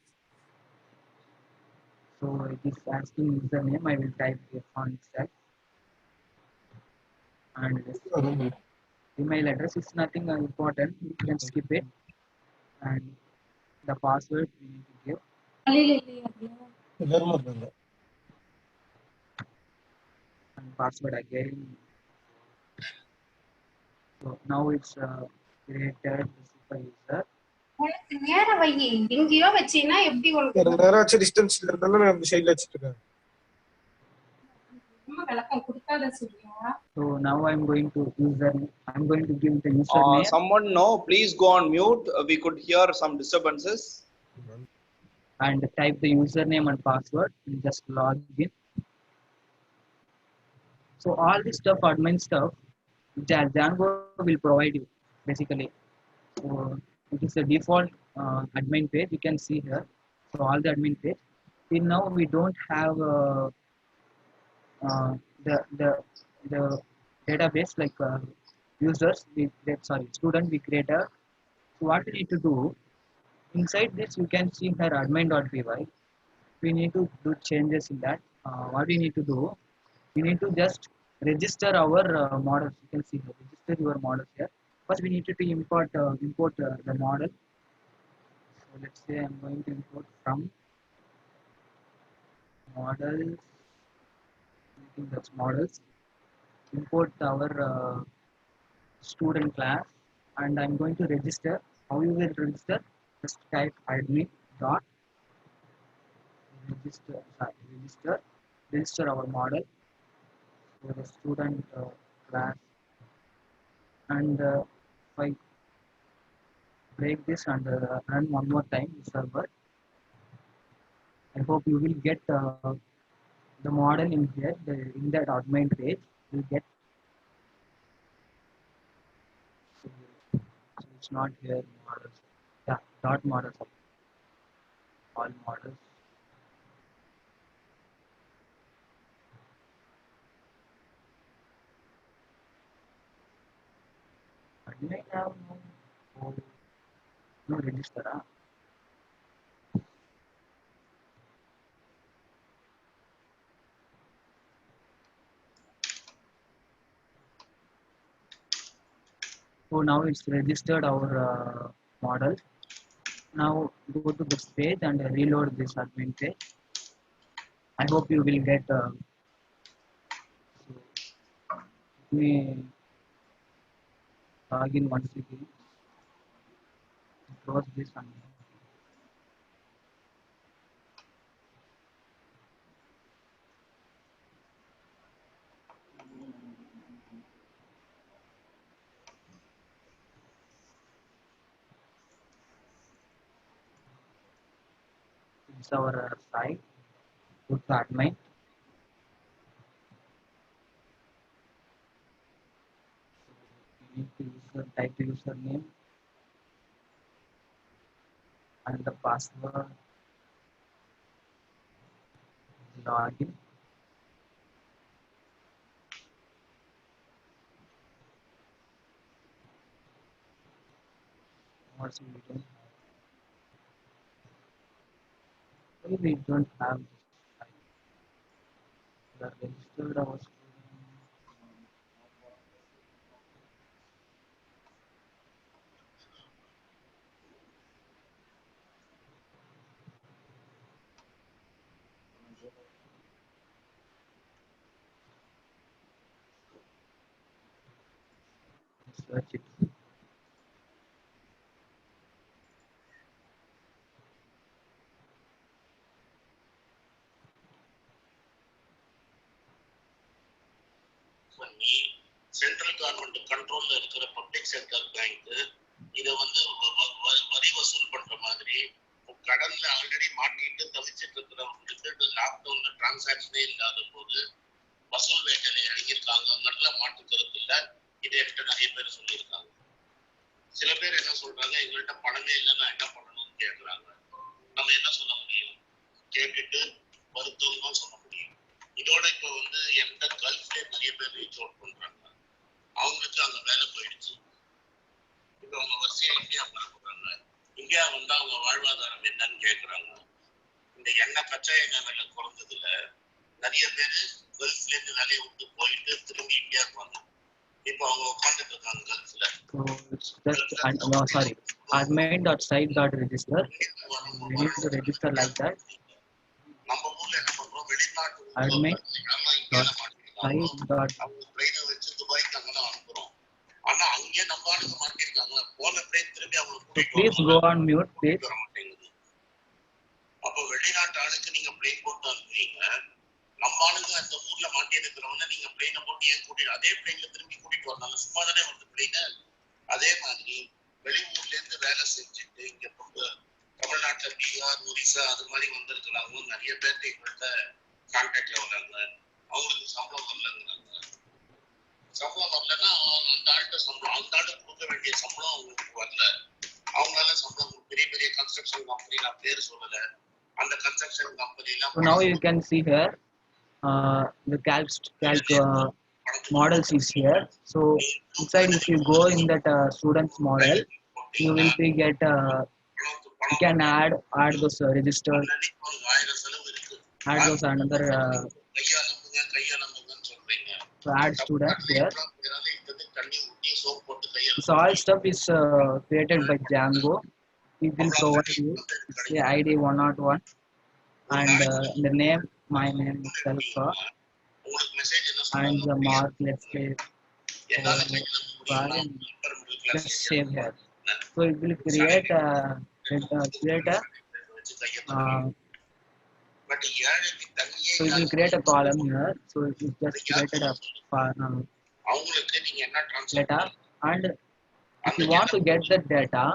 S2: So it is asking username. I will type the on itself. And this email address is nothing important. You can skip it. And the password we need to give. And password again. So now it's created the super user.
S5: உனக்கு நேர வை எங்கேயோ வச்சீங்கன்னா எப்படி உனக்கு
S4: ஒரு நேரம் ஆச்சு டிஸ்டன்ஸ்ல இருந்தாலும் நான் அந்த சைடுல வச்சிட்டு இருக்கேன்.
S5: ரொம்ப விளக்கம் கொடுக்காத சரியா?
S2: So now I'm going to give the username
S1: Someone no, please go on mute. We could hear some disturbances.
S2: and type the username and password and just log in. So all this stuff, admin stuff, Django will provide you basically. So it is a default admin page. You can see here. So all the admin page. Till now we don't have uh, the the the database like users. Student we create a. So what we need to do inside this, you can see here admin.py. We need to do changes in that. What we need to do, we need to just register our models. You can see here, register your models here. First we need to import the model. So let's say I'm going to import from models. I think that's models. Import our student class, and I'm going to register. How you will register? Just type admin dot register our model for the student class, and if I break this and run one more time the server, I hope you will get the model in here. In that admin page you get. So it's not here models. Yeah, dot models. All models. Admin have no register. So now it's registered our model. Now go to this page and reload this admin page. I hope you will get. So let me log in once again. Close this and this is our site. Go to admin. You need to type the username and the password. Login. Also, we don't have this site. We are registered our student. Search it.
S6: பண்ணி central government கண்ட்ரோல்ல இருக்கிற public sector bank இதை வந்து வரி வசூல் பண்ற மாதிரி கடல்ல ஆல்ரெடி மாட்டிட்டு தவிச்சிட்டு இருக்கிறவங்களுக்கு லாக்டவுன்ல டிரான்சாக்ஷனே இல்லாத போது வசூல் வேட்டையில இறங்கியிருக்காங்கிறதுல மாற்றுக்கிறது இல்லை. இதை என்கிட்ட நிறைய பேர் சொல்லியிருக்காங்க. சில பேர் என்ன சொல்றாங்க, எங்கள்கிட்ட பணமே இல்லை, நான் என்ன பண்ணணும்னு கேட்கறாங்க. நம்ம என்ன சொல்ல முடியும்? கேட்டுட்டு வருத்தம் தான் சொல்ல முடியும். இதோட இப்ப வந்து எந்த கல்ஃப்ல நிறைய பேர் ரீச் அவுட் பண்றாங்க. அவங்களுக்கு அங்க வேலை போயிடுச்சு. இப்ப அவங்க வரிசையா இந்தியா போறாங்க. இந்தியா வந்தா அவங்க வாழ்வாதாரம் என்னன்னு கேட்கறாங்க. இந்த எண்ணெய் கச்சா எண்ணெய் விலை குறைஞ்சதுல நிறைய பேரு கல்ஃப்ல இருந்து வேலையை விட்டு போயிட்டு திரும்பி இந்தியாவுக்கு வந்தாங்க. இப்போ அவங்க உட்காந்துட்டு இருக்காங்க கல்ஃப்ல.
S2: Admin.site.register. We need to register like that.
S6: நம்ம ஊர்ல என்ன பண்றோம், வெளிநாட்டு
S2: Admin.site.
S6: வச்சு துபாய்க்கு அங்கதான் அனுப்புறோம். ஆனா அங்க ஏன் நம்ம ஆளுங்க மாட்டிருக்காங்க, போன பிளேன் திரும்பி அவங்களை
S2: So
S6: கூட்டிட்டு
S2: please go
S6: வரணும்,
S2: on mute, please.
S6: கூட்டிட்டு வர மாட்டேங்குது. அப்போ வெளிநாட்டு ஆளுக்கு நீங்க பிளேன் போட்டு அனுப்புறீங்க, நம்ம ஆளுங்க அந்த ஊர்ல மாட்டி இருக்கிறவங்க நீங்க பிளேனை போட்டு ஏன் கூட்டிட்டு அதே பிளேன்ல திரும்பி கூட்டிட்டு வரலாம், சும்மா தானே வருது பிளேனு. அதே மாதிரி வெளியூர்ல இருந்து வேலை செஞ்சுட்டு இங்க தமிழ்நாட்டுல பீகார், ஒரிசா அது மாதிரி வந்திருக்கிறாங்க நிறைய பேர் எங்கள்கிட்ட கான்டாக்ட்ல வராங்க. அவங்களுக்கு சம்பளம் வரலங்கிறாங்க. சம்பளம் வரலன்னா அந்த ஆள்கிட்ட சம்பளம், அந்த ஆளுக்கு கொடுக்க வேண்டிய சம்பளம் அவங்களுக்கு வரல. அவங்களால சம்பளம் பெரிய பெரிய கன்ஸ்ட்ரக்ஷன் கம்பெனி, நான் பேர் சொல்லல, அந்த கன்ஸ்ட்ரக்ஷன் கம்பெனி எல்லாம்
S2: So now you can see here the calc models is here. So inside, if you go in that students model, you will be get you can add those register, add those another so add student here. So all stuff is created by Django. We will provide you say ID 101 and the name, my name itself, and the mark, let's say let's save here. So it will create a so it will create a column here. So it is just created a data, and if you want to get the data,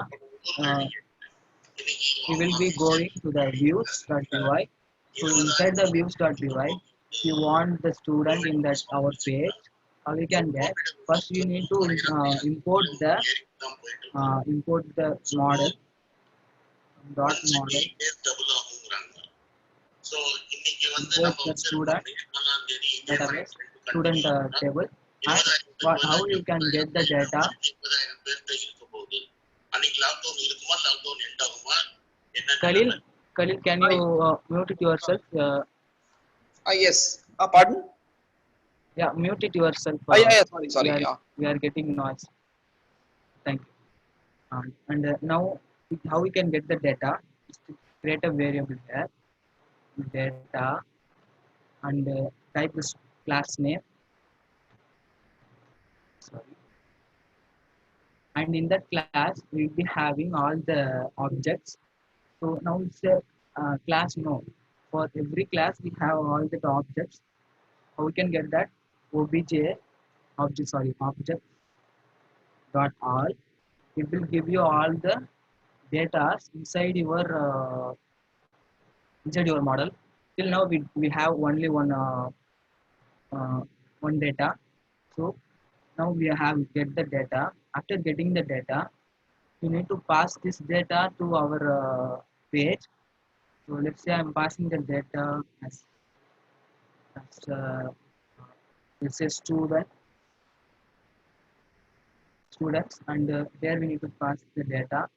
S2: you will be going to the views.py. So inside the views.py, if you want the student in that our page, how we can get? First, you need to import the model dot model. Import the student database, student table, and how you can get the data. Khalil, can you mute it yourself?
S1: Yes. Pardon?
S2: Yeah, mute it yourself.
S1: Yeah, sorry.
S2: We are getting noise. Thank you. And now, how we can get the data? Is to create a variable here, data, and type this class name. Sorry. And in that class, we will be having all the objects. So now it's a class node. For every class, we have all the objects. How we can get that? Obj object dot all. It will give you all the data inside your model. Till now we have only one data. So now we have get the data. After getting the data, you need to pass this data to our page. So let's say I'm passing the data as let's say students, and there we need to pass the data.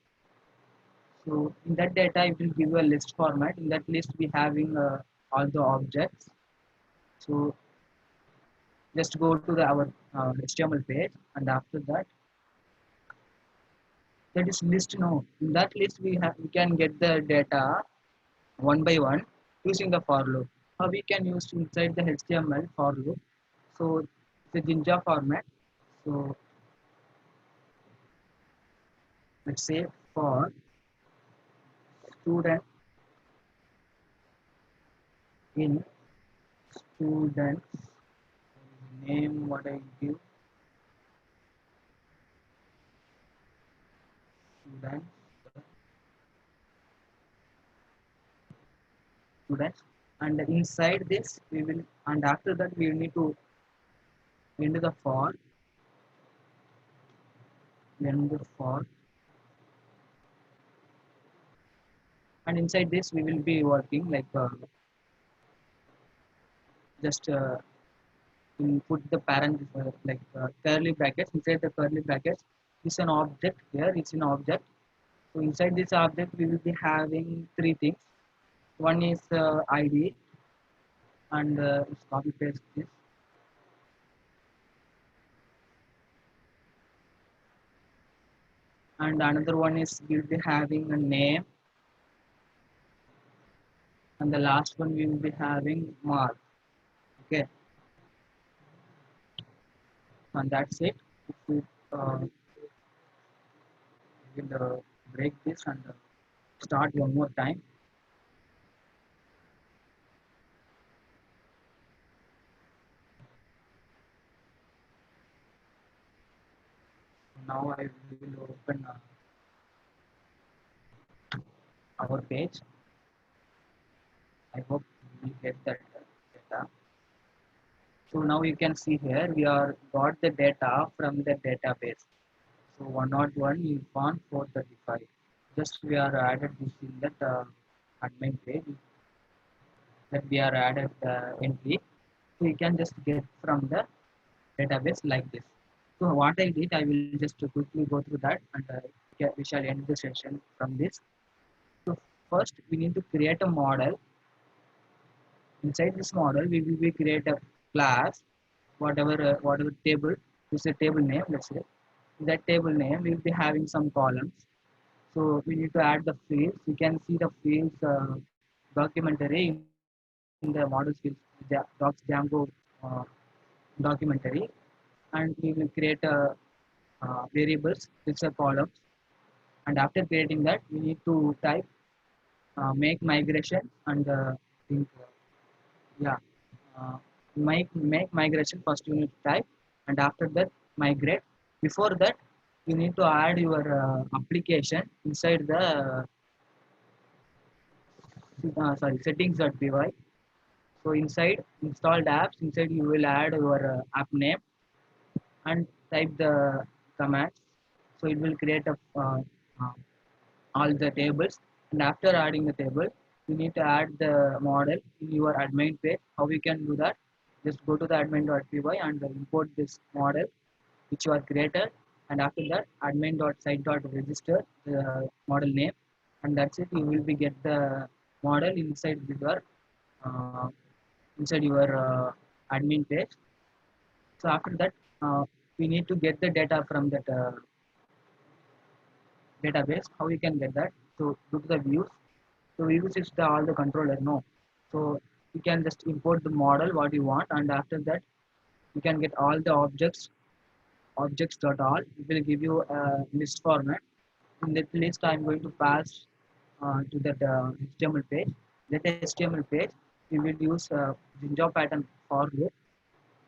S2: So in that data, it will give you a list format. In that list, we having all the objects. So just go to our HTML page, and after that is list node. In that list, we can get the data one by one using the for loop. We can use inside the HTML for loop. So the Jinja format. So let's say for student in students name, what I give students, and inside this we will, and after that we need to into the for, and inside this we will be working like just put the parent like curly brackets. Inside the curly brackets is an object. Here it's an object. So inside this object we will be having three things. One is ID, and let's copy paste this. And another one is we will be having a name, and the last one we will be having mark. Okay, and that's it. If you will break this and start one more time. Now I will open our page. I hope we get that data. So now you can see here we are got the data from the database. So 101 is found 435. Just we are added this in that admin page that we are added the entry. So you can just get from the database like this. So what I did, I will just quickly go through that and we shall end the session from this. So first we need to create a model. Inside this model, we will be create a class, whatever table, use a table name, let's say. In that table name, we will be having some columns. So we need to add the fields. You can see the fields documentary in the model fields, docs Django documentary, and we will create variables, which are columns. And after creating that, we need to type make migration and think, yeah, uh, make migration. First you need to type, and after that migrate. Before that, you need to add your application inside the sorry settings.py. So inside installed apps, inside you will add your app name and type the commands. So it will create uh, all the tables. And after adding the table, you need to add the model in your admin page. How you can do that? Just go to the admin.py and import this model which you are created. And after that, admin.site.register the model name, and that's it. You will be get the model uh, inside your admin page. So after that, we need to get the data from that database. How you can get that? So go to the views. So views is the all the controller. No, so you can just import the model what you want, and after that you can get all the objects.all. It will give you a list format. In that list, I'm going to pass to that HTML page. That HTML page, we will use Jinja pattern for loop.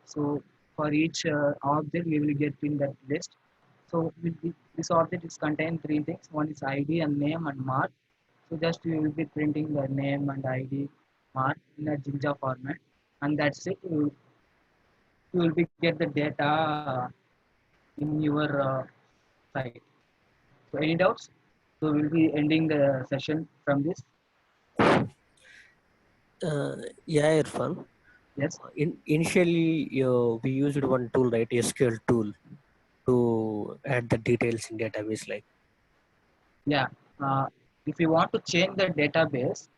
S2: So for each object, we will get in that list. So this object is contain three things. One is ID and name and mark. So just you will be printing the name and ID mark in a Jinja format, and that's it. You will be get the data in your site. So any doubts? So we'll be ending the session from this.
S3: Yeah, Irfan.
S2: Yes.
S3: Initially, we used one tool, right? SQL tool to add the details in database, like.
S2: Yeah. If you want to change the database,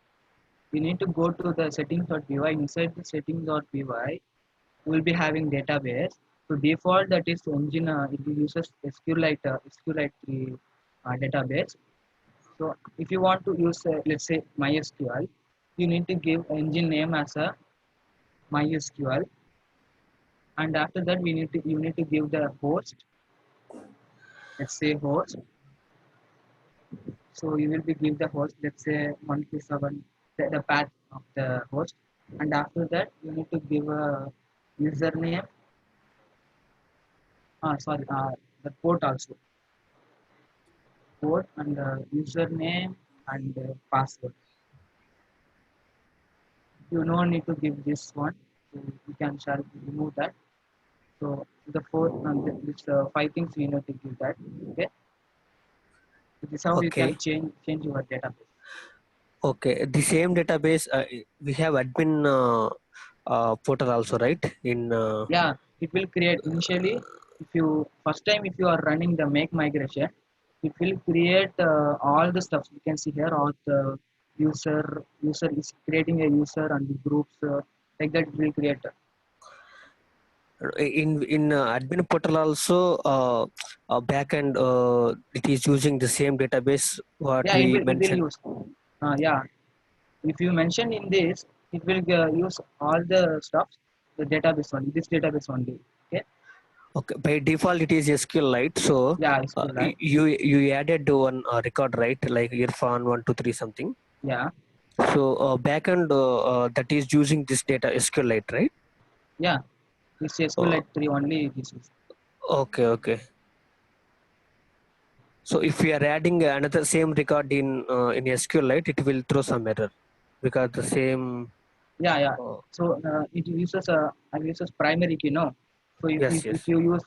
S2: you need to go to the settings.py. Inside the settings.py, we will be having database. So default that is engine. It uses SQLite 3 database. So if you want to use let's say MySQL, you need to give engine name as a MySQL, and after that you need to give the host. Let's say host. So you will be give the host. Let's say 127 the path of the host, and after that you need to give a username. Sorry, the port also. Port and username and password. You don't need to give this one. So you can shall remove that. So the fourth and this five things we need to give that. Okay. So this is how you can
S3: Okay.
S2: change your database.
S3: Okay. The same database, we have admin portal also, right?
S2: Yeah, it will create initially. If you first time if you are running the make migration, it will create all the stuff you can see here. All the user is creating a user and the groups like that. It will create.
S3: In admin portal also, backend, it is using the same database what
S2: Yeah,
S3: we
S2: it will
S3: mentioned.
S2: use. Yeah, if you mention in this, it will use all the stuff the database only. This database only. Okay.
S3: Okay, by default it is SQLite. So
S2: Yeah, SQLite.
S3: you added one record, right? Like Irfan 123 something.
S2: Yeah,
S3: So backend that is using this data SQLite, right?
S2: yeah. It's
S3: Oh,
S2: SQLite 3 only. This is.
S3: okay, okay. So if we are adding another same record in SQLite, it will throw some error because the same.
S2: Yeah, yeah.
S3: Uh,
S2: So it uses primary key, no? So
S3: yes,
S2: if
S3: yes.
S2: you use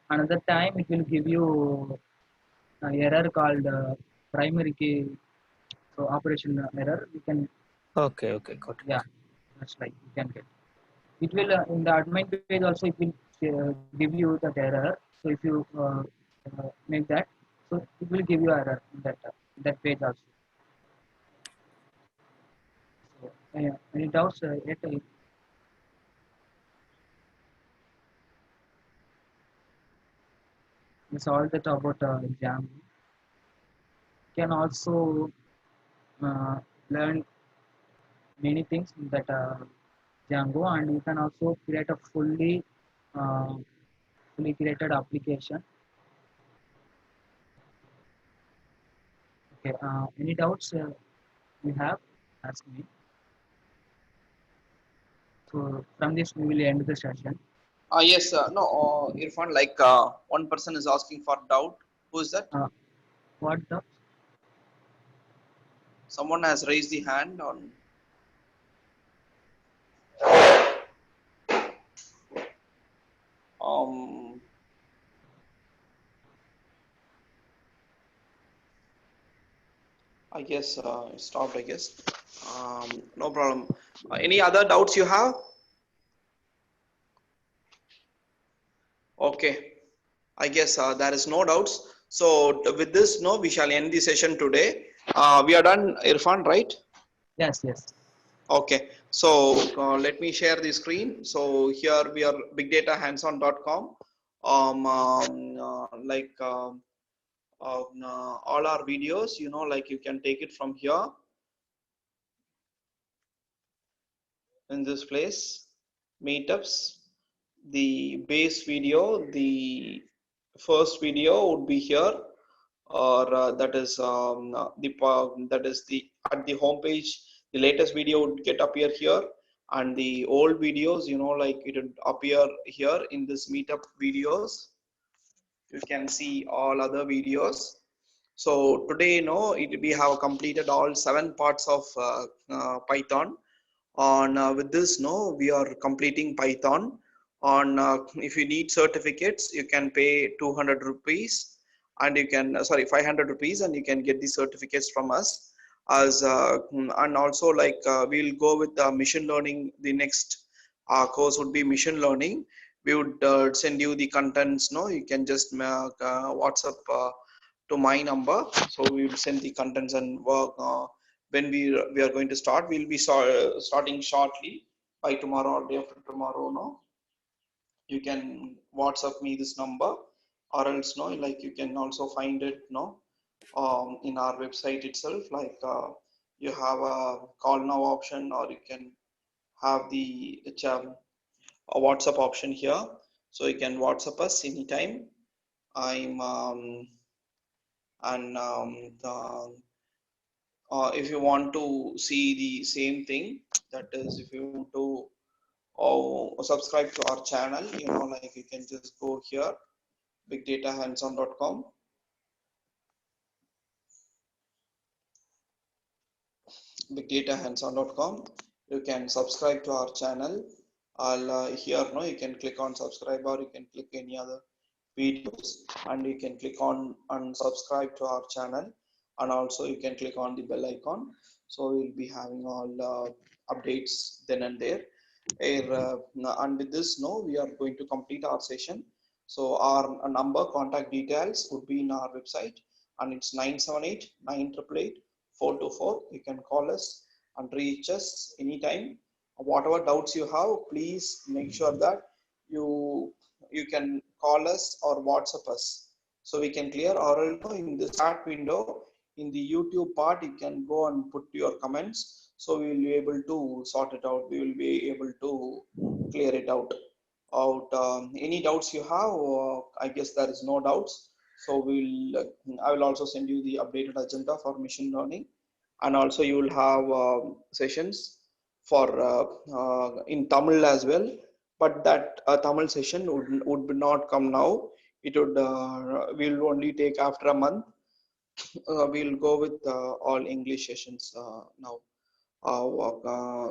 S2: another time, it will give you an error called primary key. So operation error. You can,
S3: Okay, okay, got
S2: yeah,
S3: it.
S2: that's right. You can get. It will in the admin page also. It will give you that error. So if you make that, so it will give you error in that page also. So any doubts yet? It's all that about Django. You can also uh, learn many things in that Django, and you can also create a uh, fully created application. Okay. Any doubts you have? Ask me. So from this we will end the session.
S1: Yes, no, Irfan, like one person is asking for doubt. Who is that?
S2: Uh, what the?
S1: Someone has raised the hand on. Um, I guess it stopped. I guess. No problem. Any other doubts you have? Okay. I guess there is no doubts. So with this, no, we shall end the session today. We are done, Irfan, right?
S2: Yes, yes.
S1: Okay. So let me share the screen. So here we are bigdatahandson.com. Like all our videos, like you can take it from here in this place, meetups, the base video, the first video would be here, or that is that is the at the home page. The latest video would get appear here, and the old videos, like it would appear here in this meetup videos. You can see all other videos. So today, we have completed all 7 parts of Python. On with this, we are completing Python. On if you need certificates, you can pay 200 rupees, and you can 500 rupees, and you can get the certificates from us. As and also, like we'll go with machine learning. The next course would be machine learning. We would send you the contents. No, you can just WhatsApp to my number. So we will send the contents and work. When we are going to start, we'll be starting shortly by tomorrow or day after tomorrow. No, you can WhatsApp me this number, or else no, like you can also find it no in our website itself. Like you have a call now option, or you can have the a WhatsApp option here, so you can WhatsApp us anytime. I'm and if you want to see the same thing, that is if you want to subscribe to our channel, like you can just go here, bigdatahandson.com, bigdatahandson.com. You can subscribe to our channel. I'll here no, you can click on subscribe, or you can click any other videos, and you can click on unsubscribe to our channel, and also you can click on the bell icon. So we'll be having all updates then and there. And with this, no, we are going to complete our session. So our number, contact details would be in our website, and it's 978-988-424. You can call us and reach us anytime. Whatever doubts you have, please make sure that you can call us or WhatsApp us, so we can clear. Or in the chat window in the YouTube part, you can go and put your comments, so we will be able to sort it out. We will be able to clear it out. out any doubts you have. I guess there is no doubts. So I will also send you the updated agenda for machine learning, and also you will have sessions for in Tamil as well. But that Tamil session would not come now. It would will only take after a month. We'll go with all English sessions now.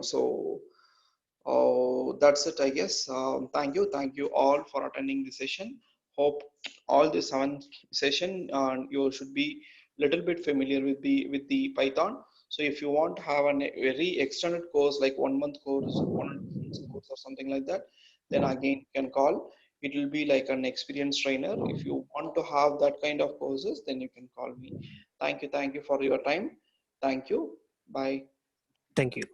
S1: So that's it, I guess. Thank you all for attending the session. Hope all the 7 session you should be little bit familiar with the Python. So if you want to have a very extended course like 1 month course, 1 month course or something like that, then again you can call. It will be like an experienced trainer. If you want to have that kind of courses, then you can call me. Thank you for your time. Thank you. Bye.
S3: Thank you.